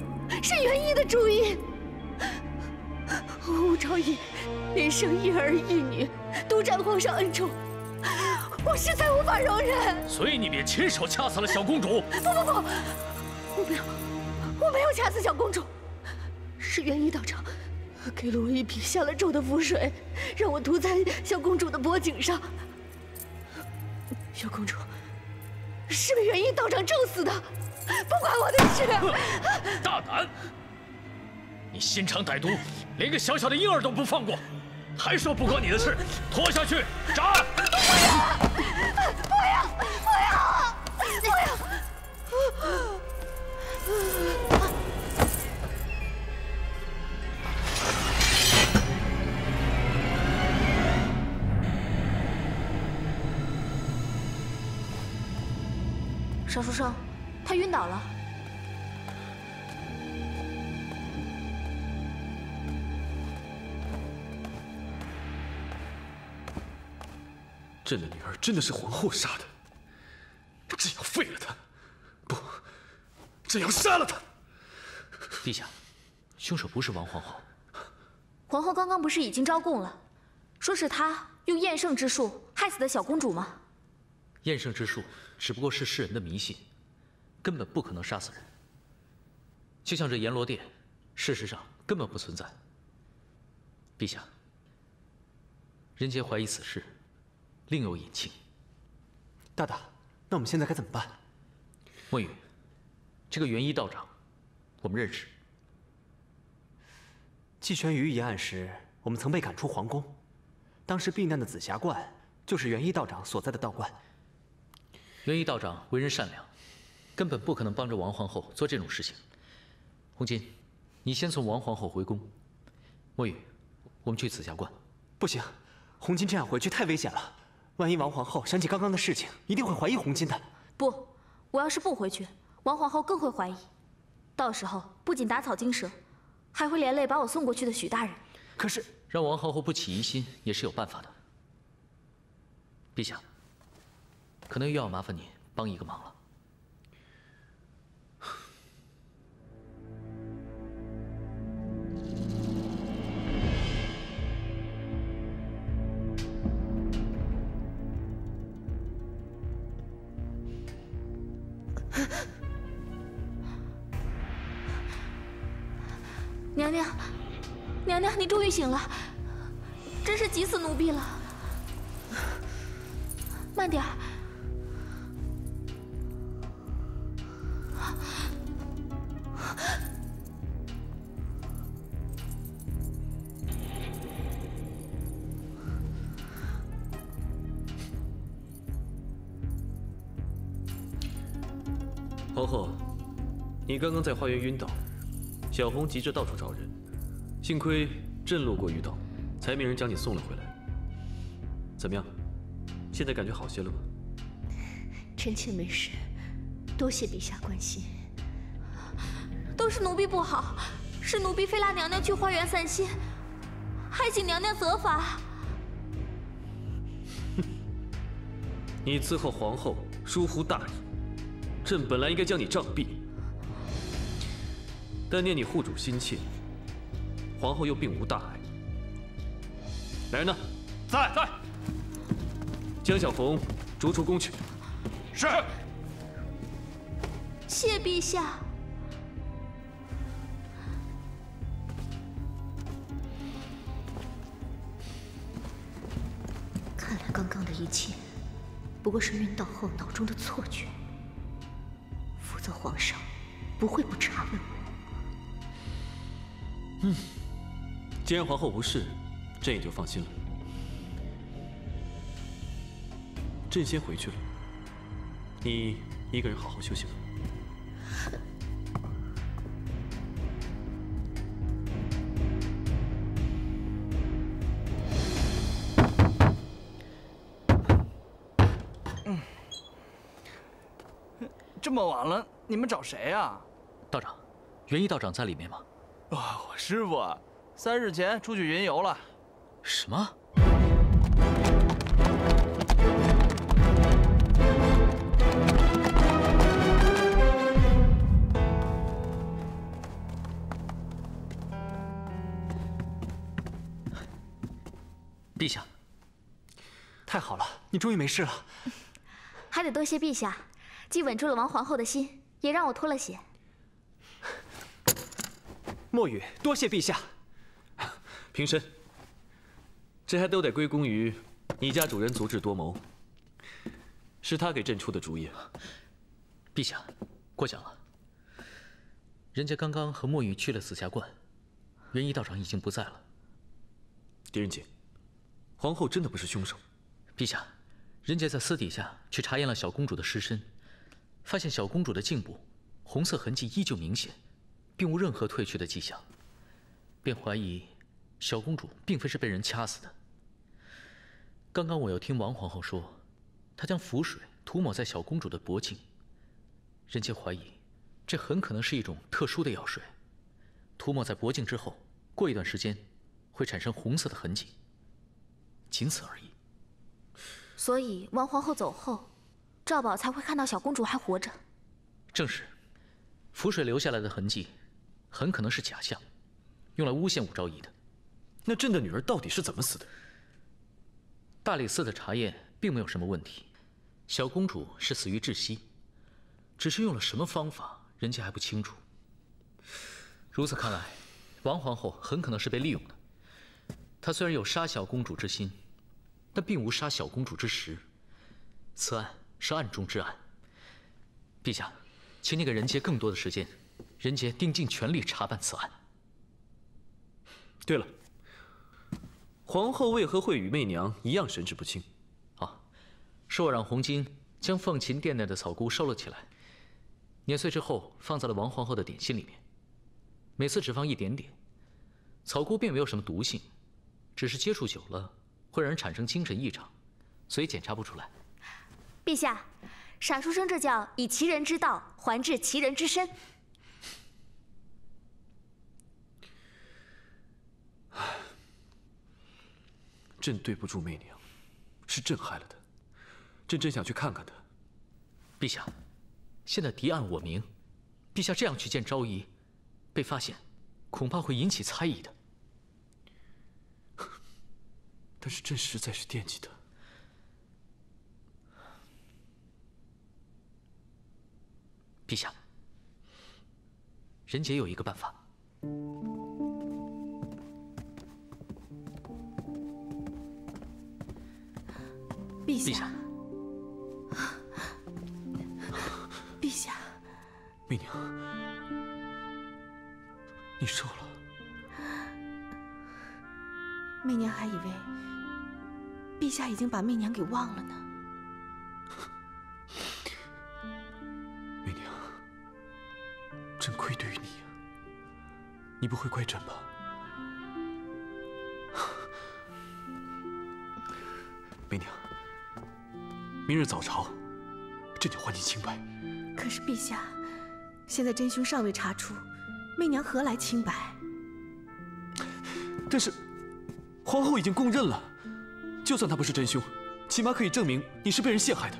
是元一的主意。武昭仪连生一儿一女，独占皇上恩宠，我实在无法容忍。所以你便亲手掐死了小公主。不，我没有掐死小公主，是元一道长给了我一瓶下了咒的符水，让我涂在小公主的脖颈上。小公主是被元一道长咒死的，不关我的事。大胆！你心肠歹毒，连个小小的婴儿都不放过，还说不关你的事，拖下去斩！不要！邵书生，他晕倒了。朕的女儿真的是皇后杀的，朕要废了她，不，朕要杀了她。陛下，凶手不是王皇后。皇后刚刚不是已经招供了，说是她用厌胜之术害死的小公主吗？厌胜之术只不过是世人的迷信，根本不可能杀死人。就像这阎罗殿，事实上根本不存在。陛下，人杰怀疑此事另有隐情。大大，那我们现在该怎么办？墨雨，这个元一道长，我们认识。季玄宇一案时，我们曾被赶出皇宫。当时避难的紫霞观，就是元一道长所在的道观。元一道长为人善良，根本不可能帮着王皇后做这种事情。红巾，你先送王皇后回宫。墨雨，我们去紫霞观。不行，红巾这样回去太危险了。万一王皇后想起刚刚的事情，一定会怀疑红巾的。不，我要是不回去，王皇后更会怀疑。到时候不仅打草惊蛇，还会连累把我送过去的许大人。可是让王皇后不起疑心也是有办法的。陛下，可能又要麻烦你帮一个忙了。娘娘，娘娘，你终于醒了，真是急死奴婢了。慢点儿。皇后，你刚刚在花园晕倒，小红急着到处找人，幸亏朕路过遇到，才命人将你送了回来。怎么样？现在感觉好些了吗？臣妾没事，多谢陛下关心。都是奴婢不好，是奴婢非拉娘娘去花园散心，还请娘娘责罚。你伺候皇后疏忽大意，朕本来应该将你杖毙，但念你护主心切，皇后又并无大碍。来人呢？在。将小红逐出宫去。是。谢陛下。看来刚刚的一切不过是晕倒后脑中的错觉，否则皇上不会不查问我。既然皇后无事，朕也就放心了。朕先回去了，你一个人好好休息吧。这么晚了，你们找谁啊？道长，元一道长在里面吗？我师傅3日前出去云游了。什么？陛下，太好了，你终于没事了。还得多谢陛下，既稳住了王皇后的心，也让我脱了险。墨雨，多谢陛下。平身。这还都得归功于你家主人足智多谋，是他给朕出的主意。陛下，过奖了。人家刚刚和墨雨去了紫霞观，元一道长已经不在了。狄仁杰，皇后真的不是凶手。陛下，人家在私底下去查验了小公主的尸身，发现小公主的颈部红色痕迹依旧明显，并无任何褪去的迹象，便怀疑小公主并非是被人掐死的。刚刚我又听王皇后说，她将符水涂抹在小公主的脖颈，人家怀疑这很可能是一种特殊的药水，涂抹在脖颈之后，过一段时间会产生红色的痕迹，仅此而已。所以王皇后走后，赵宝才会看到小公主还活着。正是，符水留下来的痕迹很可能是假象，用来诬陷武昭仪的。那朕的女儿到底是怎么死的？大理寺的查验并没有什么问题，小公主是死于窒息，只是用了什么方法，人家还不清楚。如此看来，王皇后很可能是被利用的。她虽然有杀小公主之心，但并无杀小公主之实。此案是案中之案。陛下，请你给人杰更多的时间，人杰定尽全力查办此案。对了，皇后为何会与媚娘一样神志不清？啊，是我让红巾将凤琴殿内的草菇收了起来，碾碎之后放在了王皇后的点心里面。每次只放一点点，草菇并没有什么毒性，只是接触久了会让人产生精神异常，所以检查不出来。陛下，傻书生这叫以其人之道还治其人之身。朕对不住媚娘，是朕害了她。朕真想去看看她。陛下，现在敌暗我明，陛下这样去见昭仪，被发现，恐怕会引起猜疑的。但是朕实在是惦记她。陛下，人杰有一个办法。陛下，陛下，媚娘，你瘦了。媚娘还以为陛下已经把媚娘给忘了呢。媚娘，朕愧对于你呀，你不会怪朕吧？媚娘，明日早朝，朕就还你清白。可是陛下，现在真凶尚未查出，媚娘何来清白？但是，皇后已经供认了，就算他不是真凶，起码可以证明你是被人陷害的。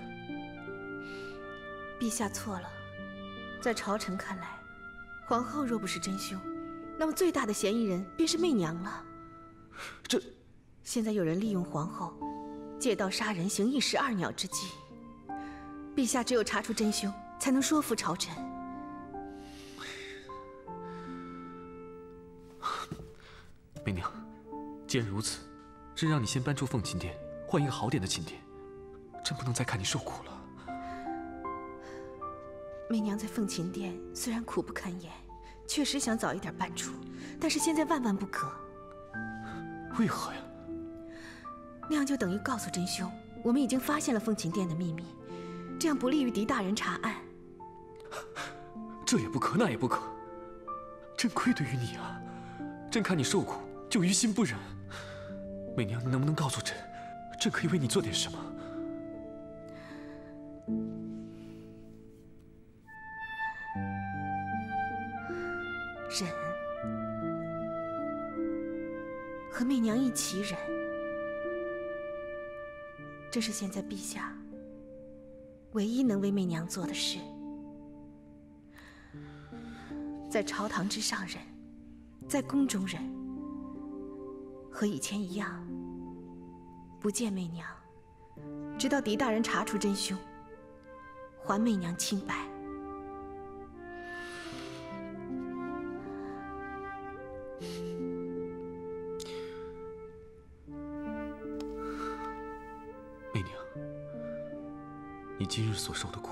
陛下错了，在朝臣看来，皇后若不是真凶，那么最大的嫌疑人便是媚娘了。这，现在有人利用皇后，借刀杀人，行一石二鸟之计。陛下只有查出真凶，才能说服朝臣。媚娘，既然如此，朕让你先搬出凤琴殿，换一个好点的寝殿。朕不能再看你受苦了。媚娘在凤琴殿虽然苦不堪言，确实想早一点搬出，但是现在万万不可。为何呀？那样就等于告诉真凶，我们已经发现了凤琴殿的秘密，这样不利于狄大人查案。这也不可，那也不可。朕愧对于你啊！朕看你受苦，就于心不忍。媚娘，你能不能告诉朕，朕可以为你做点什么？忍，和媚娘一起忍，这是现在陛下唯一能为媚娘做的事。在朝堂之上忍，在宫中忍，和以前一样，不见媚娘，直到狄大人查出真凶，还媚娘清白。媚娘，你今日所受的苦，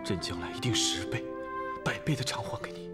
朕将来一定10倍、100倍的偿还给你。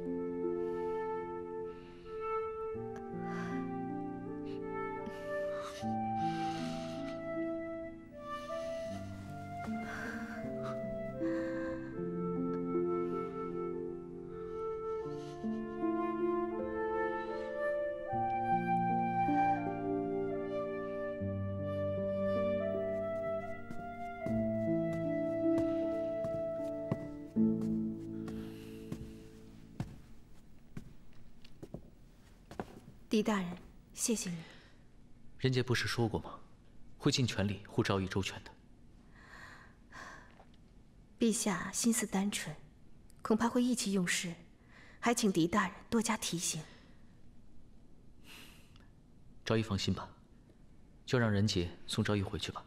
狄大人，谢谢你。人杰不是说过吗？会尽全力护昭仪周全的。陛下心思单纯，恐怕会意气用事，还请狄大人多加提醒。昭仪放心吧，就让人杰送昭仪回去吧。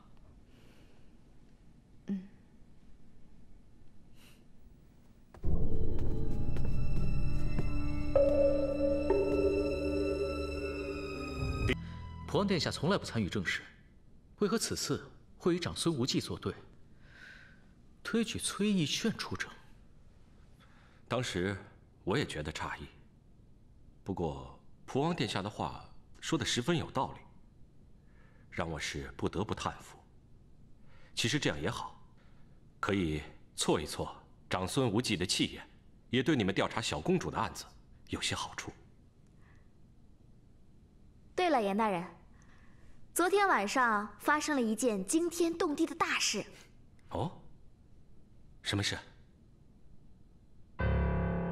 普王殿下从来不参与政事，为何此次会与长孙无忌作对，推举崔义炫出征？当时我也觉得诧异，不过蒲王殿下的话说的十分有道理，让我是不得不叹服。其实这样也好，可以挫一挫长孙无忌的气焰，也对你们调查小公主的案子有些好处。对了，严大人，昨天晚上发生了一件惊天动地的大事。哦，什么事？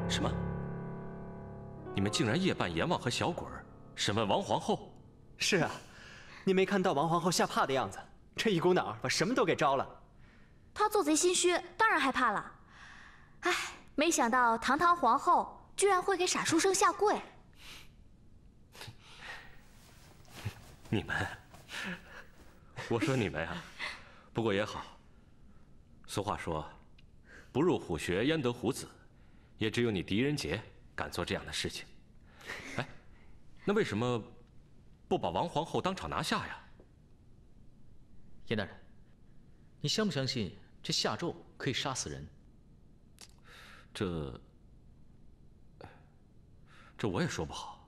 什么？你们竟然夜半阎王和小鬼儿审问王皇后？是啊，你没看到王皇后吓怕的样子，这一股脑儿把什么都给招了。她做贼心虚，当然害怕了。唉，没想到堂堂皇后居然会给傻书生下跪。你们，我说你们呀，不过也好。俗话说，不入虎穴焉得虎子，也只有你狄仁杰敢做这样的事情。哎，那为什么不把王皇后当场拿下呀？严大人，你相不相信这下咒可以杀死人？这我也说不好。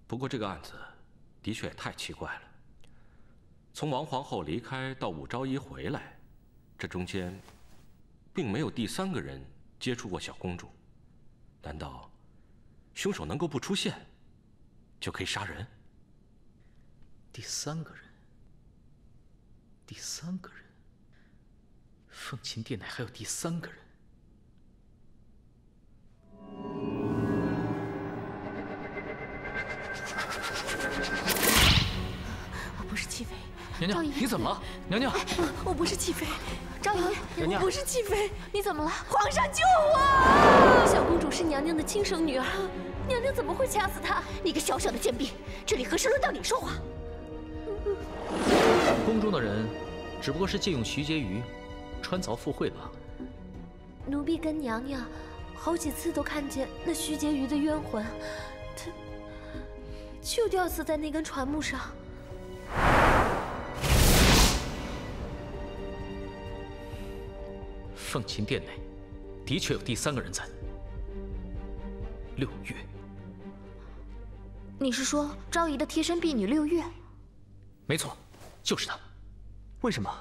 不过这个案子的确也太奇怪了。从王皇后离开到武昭仪回来，这中间并没有第三个人接触过小公主。难道凶手能够不出现就可以杀人？第三个人，第三个人，凤琴殿内还有第三个人。我不是弃妃。娘娘，你怎么了？娘娘，我不是弃妃。昭仪，我不是弃妃，你怎么了？皇上救我！小公主是娘娘的亲生女儿，娘娘怎么会掐死她？你个小小的贱婢，这里何时轮到你说话？宫中的人只不过是借用徐婕妤穿凿附会罢了。奴婢跟娘娘好几次都看见那徐婕妤的冤魂，她就吊死在那根船木上。凤琴殿内的确有第三个人在。六月。你是说昭仪的贴身婢女六月？没错，就是她。为什么？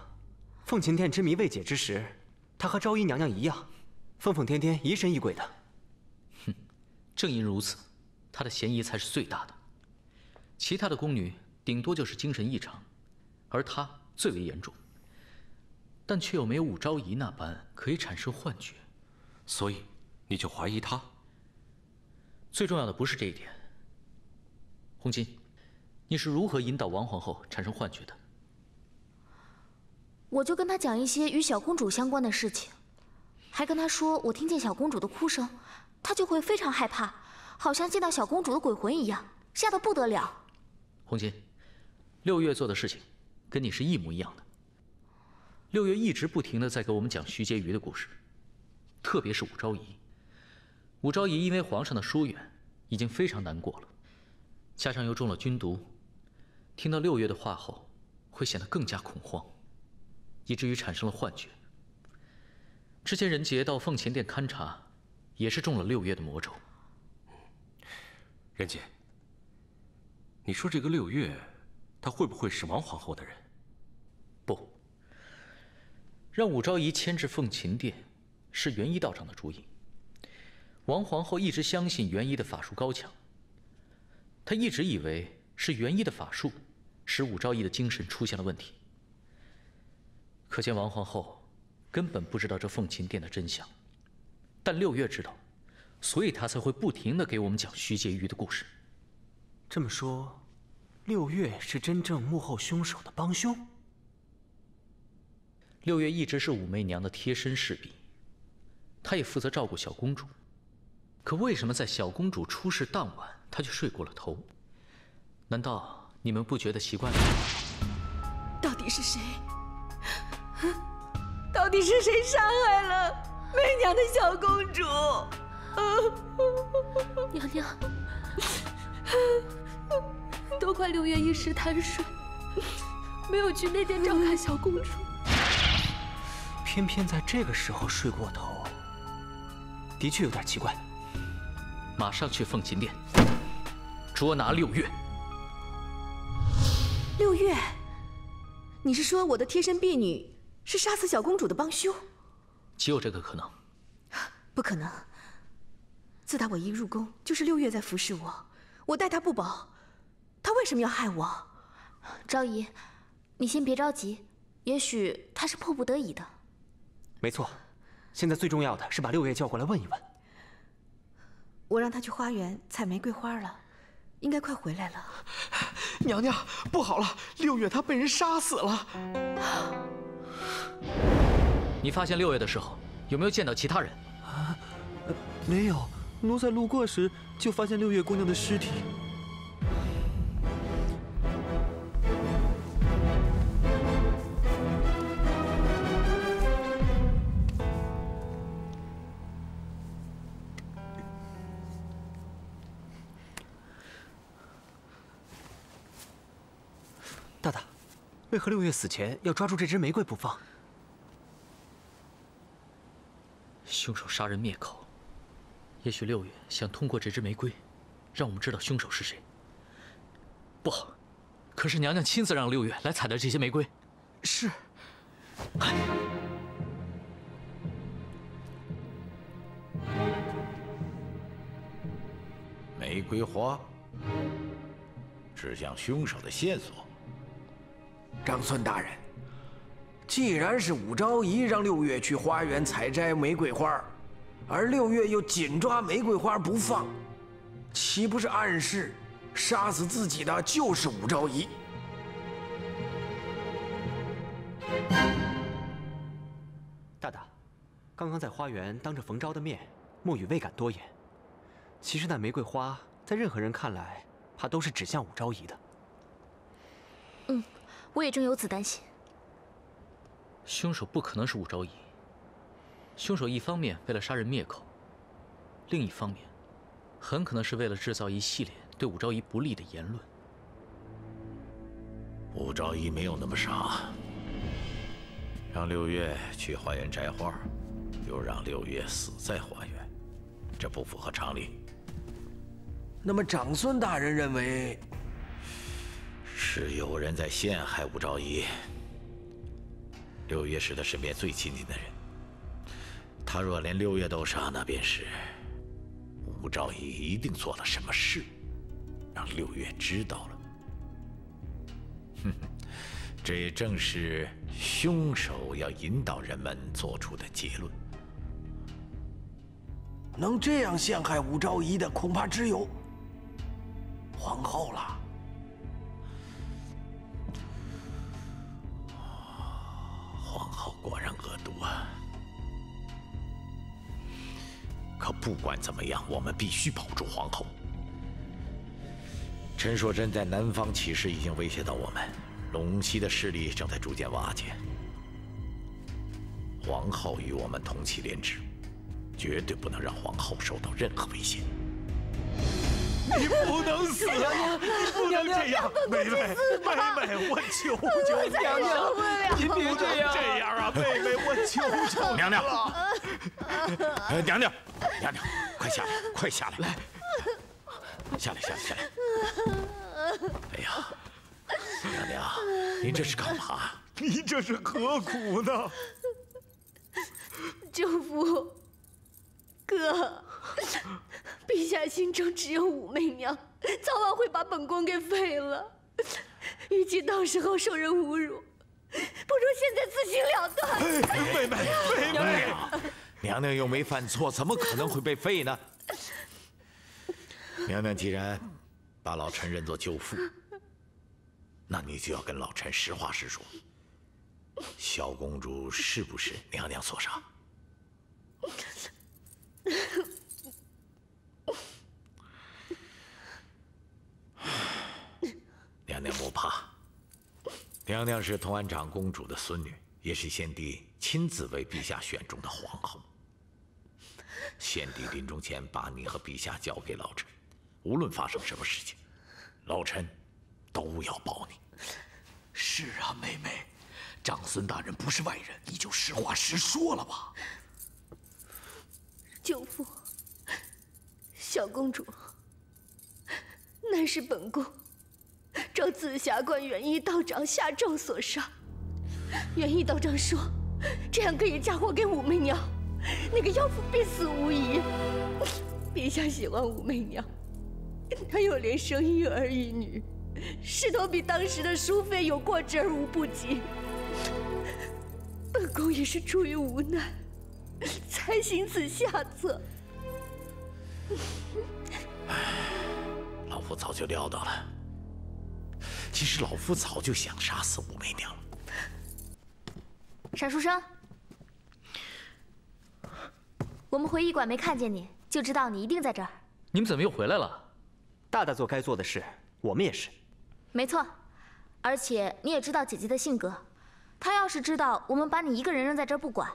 凤琴殿之谜未解之时，她和昭仪娘娘一样，疯疯癫癫、疑神疑鬼的。哼，正因如此，她的嫌疑才是最大的。其他的宫女顶多就是精神异常，而她最为严重。但却又没有武昭仪那般可以产生幻觉，所以你就怀疑她？最重要的不是这一点。红巾，你是如何引导王皇后产生幻觉的？我就跟她讲一些与小公主相关的事情，还跟她说我听见小公主的哭声，她就会非常害怕，好像见到小公主的鬼魂一样，吓得不得了。红巾，六月做的事情跟你是一模一样的。六月一直不停地在给我们讲徐婕妤的故事，特别是武昭仪。武昭仪因为皇上的疏远，已经非常难过了，加上又中了军毒，听到六月的话后，会显得更加恐慌，以至于产生了幻觉。之前仁杰到凤琴殿勘察，也是中了六月的魔咒。仁杰，你说这个六月，她会不会是王皇后的人？不。让武昭仪迁至凤琴殿，是元一道长的主意。王皇后一直相信元一的法术高强，她一直以为是元一的法术使武昭仪的精神出现了问题。可见王皇后根本不知道这凤琴殿的真相，但六月知道，所以她才会不停地给我们讲徐婕妤的故事。这么说，六月是真正幕后凶手的帮凶？六月一直是武媚娘的贴身侍婢，她也负责照顾小公主。可为什么在小公主出事当晚，她就睡过了头？难道你们不觉得奇怪吗？到底是谁？到底是谁伤害了媚娘的小公主？娘娘，都怪六月一时贪睡，没有去那殿照看小公主。偏偏在这个时候睡过头，的确有点奇怪。马上去凤琴殿。捉拿六月。六月，你是说我的贴身婢女是杀死小公主的帮凶？极有这个可能。不可能。自打我一入宫，就是六月在服侍我，我待她不薄，她为什么要害我？昭仪，你先别着急，也许她是迫不得已的。没错，现在最重要的是把六月叫过来问一问。我让她去花园采玫瑰花了，应该快回来了。娘娘，不好了，六月她被人杀死了。你发现六月的时候，有没有见到其他人？没有，奴才路过时就发现六月姑娘的尸体。大大，为何六月死前要抓住这支玫瑰不放？凶手杀人灭口，也许六月想通过这支玫瑰，让我们知道凶手是谁。不好，可是娘娘亲自让六月来采的这些玫瑰。是。玫瑰花，指向凶手的线索。长孙大人，既然是武昭仪让六月去花园采摘玫瑰花，而六月又紧抓玫瑰花不放，岂不是暗示杀死自己的就是武昭仪？大大，刚刚在花园当着冯昭的面，墨雨未敢多言。其实那玫瑰花在任何人看来，怕都是指向武昭仪的。我也正有此担心。凶手不可能是武昭仪。凶手一方面为了杀人灭口，另一方面，很可能是为了制造一系列对武昭仪不利的言论。武昭仪没有那么傻，让六月去花园摘花，又让六月死在花园，这不符合常理。那么长孙大人认为？是有人在陷害武昭仪。六月是他身边最亲近的人，他若连六月都杀，那便是武昭仪一定做了什么事，让六月知道了。哼，这也正是凶手要引导人们做出的结论。能这样陷害武昭仪的，恐怕只有皇后了。皇后果然恶毒啊！可不管怎么样，我们必须保住皇后。陈硕真在南方起事已经威胁到我们，陇西的势力正在逐渐瓦解。皇后与我们同气连枝，绝对不能让皇后受到任何威胁。你不能死啊！你不能这样，妹妹，我求求你了，你别这样，这样啊，妹妹，我求求你了。娘娘，快下来，快下来，来，下来。哎呀，娘娘，您这是干嘛？你这是何苦呢？舅父，哥，陛下心中只有武媚娘，早晚会把本宫给废了。与其到时候受人侮辱，不如现在自行了断。妹，娘娘又没犯错，怎么可能会被废呢？娘娘既然把老臣认作舅父，那你就要跟老臣实话实说，小公主是不是娘娘所杀？娘娘莫怕，娘娘是同安长公主的孙女，也是先帝亲自为陛下选中的皇后。先帝临终前把你和陛下交给老臣，无论发生什么事情，老臣都要保你。是啊，妹妹，长孙大人不是外人，你就实话实说了吧。舅父，小公主乃是本宫召紫霞观元一道长下诏所上。元一道长说，这样可以嫁祸给武媚娘，那个妖妇必死无疑。陛下喜欢武媚娘，她又连生一儿一女，势头比当时的淑妃有过之而无不及。本宫也是出于无奈，才行此下策。老夫早就料到了。其实老夫早就想杀死武媚娘了。沈书生，我们回驿馆没看见你，就知道你一定在这儿。你们怎么又回来了？大大做该做的事，我们也是。没错，而且你也知道姐姐的性格，她要是知道我们把你一个人扔在这儿不管，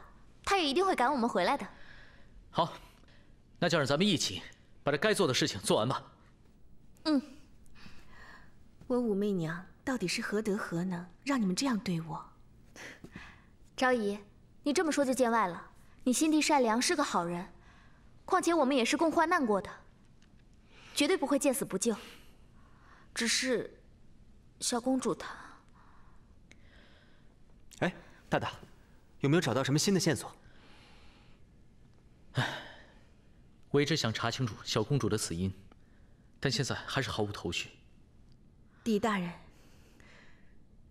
她也一定会赶我们回来的。好，那就让咱们一起把这该做的事情做完吧。嗯。我武媚娘到底是何德何能，让你们这样对我？昭仪，你这么说就见外了。你心地善良，是个好人，况且我们也是共患难过的，绝对不会见死不救。只是，小公主她……哎，大大，有没有找到什么新的线索？我一直想查清楚小公主的死因，但现在还是毫无头绪。狄大人，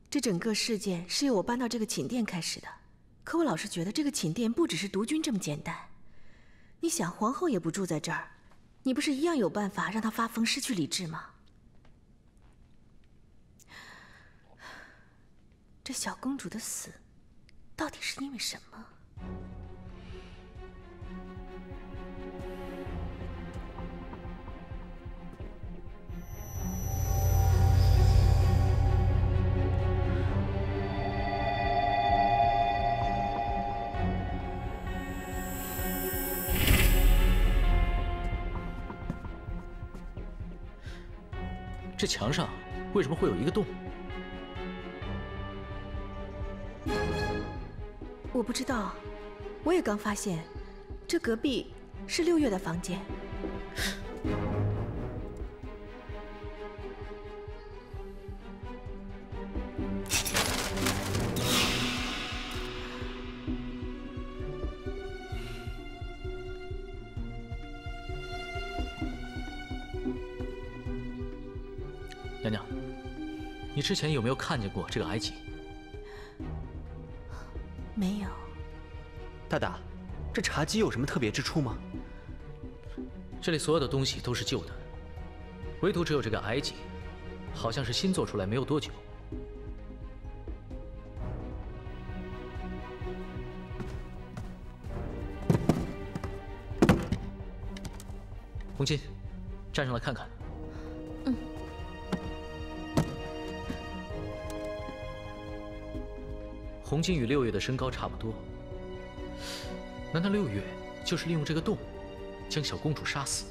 这整个事件是由我搬到这个寝殿开始的，可我老是觉得这个寝殿不只是毒君这么简单。你想，皇后也不住在这儿，你不是一样有办法让她发疯失去理智吗？这小公主的死，到底是因为什么？这墙上为什么会有一个洞？我不知道，我也刚发现，这隔壁是6月的房间。娘娘，你之前有没有看见过这个埃及？没有。大大，这茶几有什么特别之处吗？这里所有的东西都是旧的，唯独只有这个埃及，好像是新做出来没有多久。红巾，站上来看看。红巾与6月的身高差不多，难道6月就是利用这个洞将小公主杀死？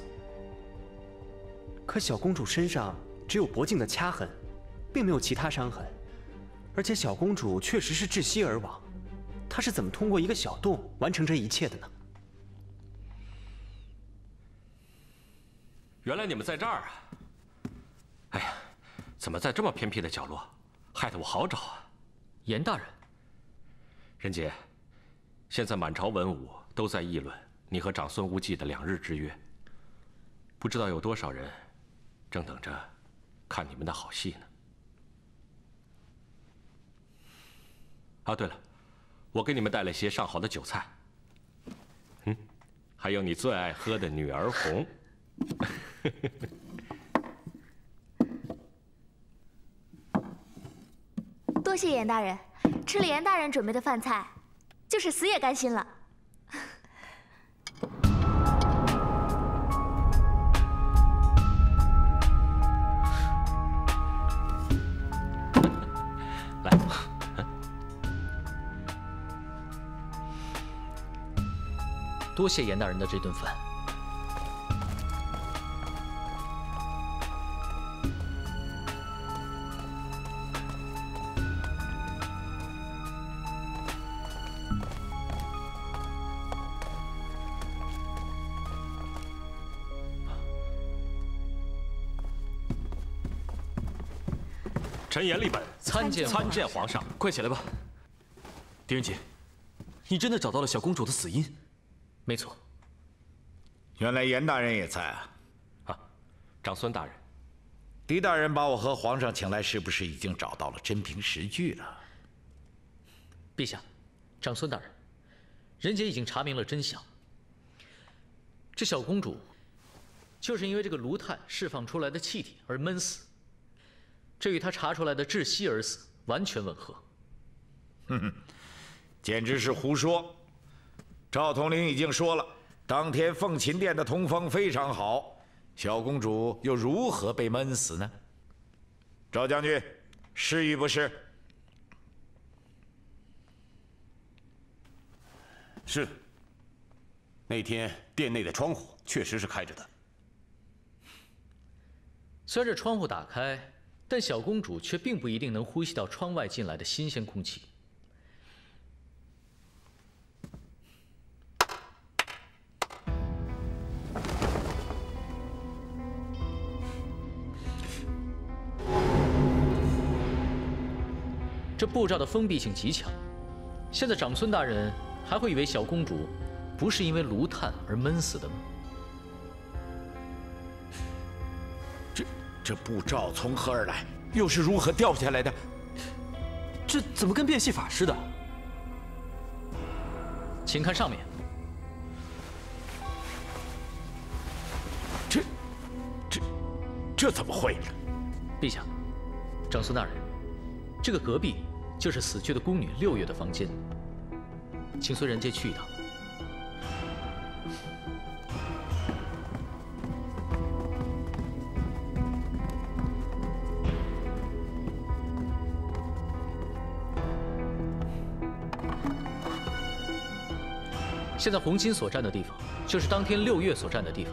可小公主身上只有脖颈的掐痕，并没有其他伤痕，而且小公主确实是窒息而亡，她是怎么通过一个小洞完成这一切的呢？原来你们在这儿啊！哎呀，怎么在这么偏僻的角落，害得我好找啊！严大人。仁杰，现在满朝文武都在议论你和长孙无忌的2日之约，不知道有多少人正等着看你们的好戏呢。啊，对了，我给你们带了些上好的酒菜，还有你最爱喝的女儿红。多谢严大人，吃了严大人准备的饭菜，就是死也甘心了。来，多谢严大人的这顿饭。臣言立本，参见皇上。快起来吧，狄仁杰，你真的找到了小公主的死因？没错。原来严大人也在啊！长孙大人，狄大人把我和皇上请来，是不是已经找到了真凭实据了？陛下，长孙大人，仁杰已经查明了真相。这小公主就是因为这个炉炭释放出来的气体而闷死，这与她查出来的窒息而死完全吻合。哼哼，简直是胡说！赵统领已经说了，当天凤琴殿的通风非常好，小公主又如何被闷死呢？赵将军，是与不是？是。那天殿内的窗户确实是开着的。虽然这窗户打开，但小公主却并不一定能呼吸到窗外进来的新鲜空气。这布罩的封闭性极强，现在长孙大人还会以为小公主不是因为炉炭而闷死的吗？这布罩从何而来？又是如何掉下来的？这怎么跟变戏法似的？请看上面。这怎么会呢？陛下，长孙大人，这个隔壁就是死去的宫女6月的房间，请随人杰去一趟。现在红巾所站的地方，就是当天6月所站的地方。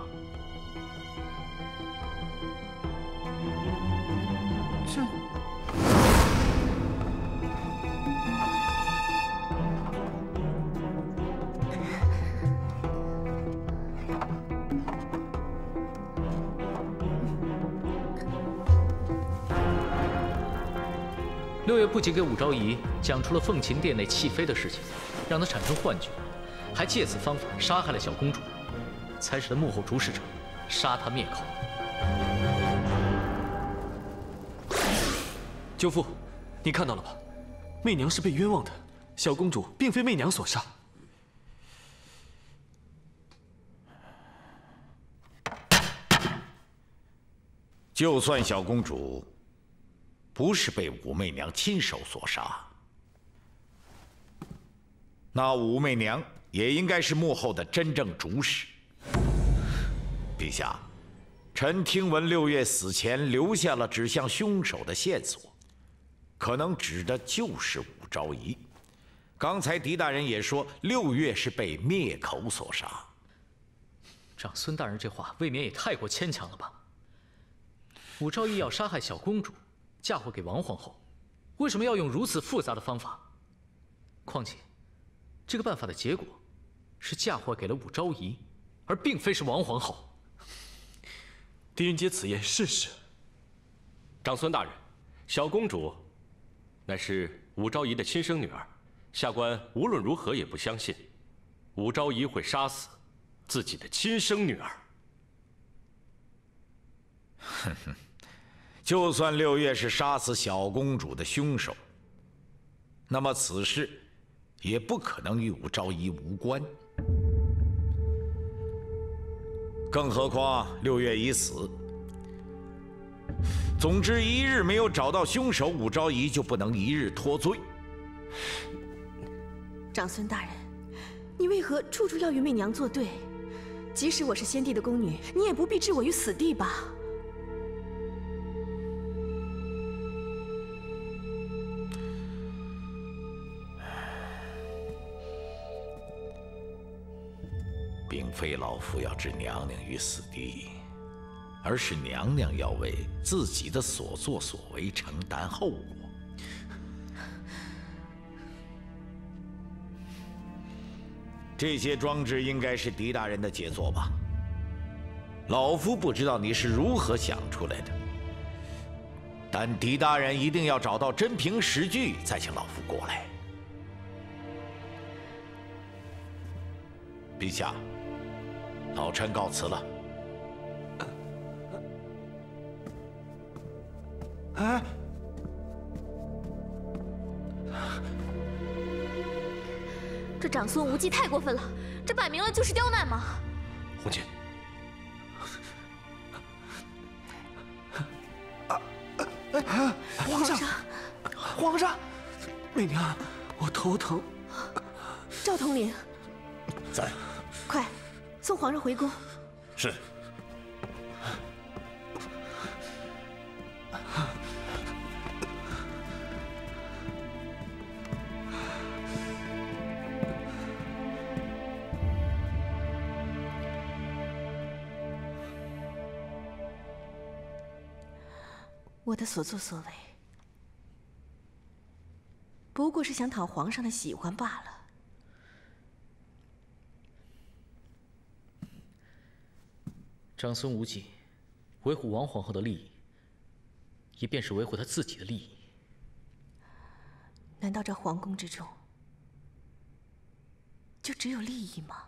6月不仅给武昭仪讲出了凤琴殿内弃妃的事情，让她产生幻觉，还借此方法杀害了小公主，才使得幕后主使者杀她灭口。舅父，你看到了吧？媚娘是被冤枉的，小公主并非媚娘所杀。就算小公主不是被武媚娘亲手所杀，那武媚娘也应该是幕后的真正主使。陛下，臣听闻6月死前留下了指向凶手的线索，可能指的就是武昭仪。刚才狄大人也说6月是被灭口所杀。长孙大人这话未免也太过牵强了吧？武昭仪要杀害小公主，嫁祸给王皇后，为什么要用如此复杂的方法？况且，这个办法的结果是嫁祸给了武昭仪，而并非是王皇后。狄仁杰此言是实。长孙大人，小公主乃是武昭仪的亲生女儿，下官无论如何也不相信武昭仪会杀死自己的亲生女儿。哼哼。就算6月是杀死小公主的凶手，那么此事也不可能与武昭仪无关。更何况6月已死。总之，1日没有找到凶手，武昭仪就不能1日脱罪。长孙大人，你为何处处要与媚娘作对？即使我是先帝的宫女，你也不必置我于死地吧？并非老夫要置娘娘于死地，而是娘娘要为自己的所作所为承担后果。这些装置应该是狄大人的杰作吧？老夫不知道你是如何想出来的。但狄大人一定要找到真凭实据，再请老夫过来。陛下，老臣告辞了。哎，这长孙无忌太过分了，这摆明了就是刁难嘛！红姐，皇上，皇上，媚娘，我头疼。赵统领，在。快送皇上回宫。是。我的所作所为，不过是想讨皇上的喜欢罢了。长孙无忌维护王皇后的利益，也便是维护他自己的利益。难道这皇宫之中就只有利益吗？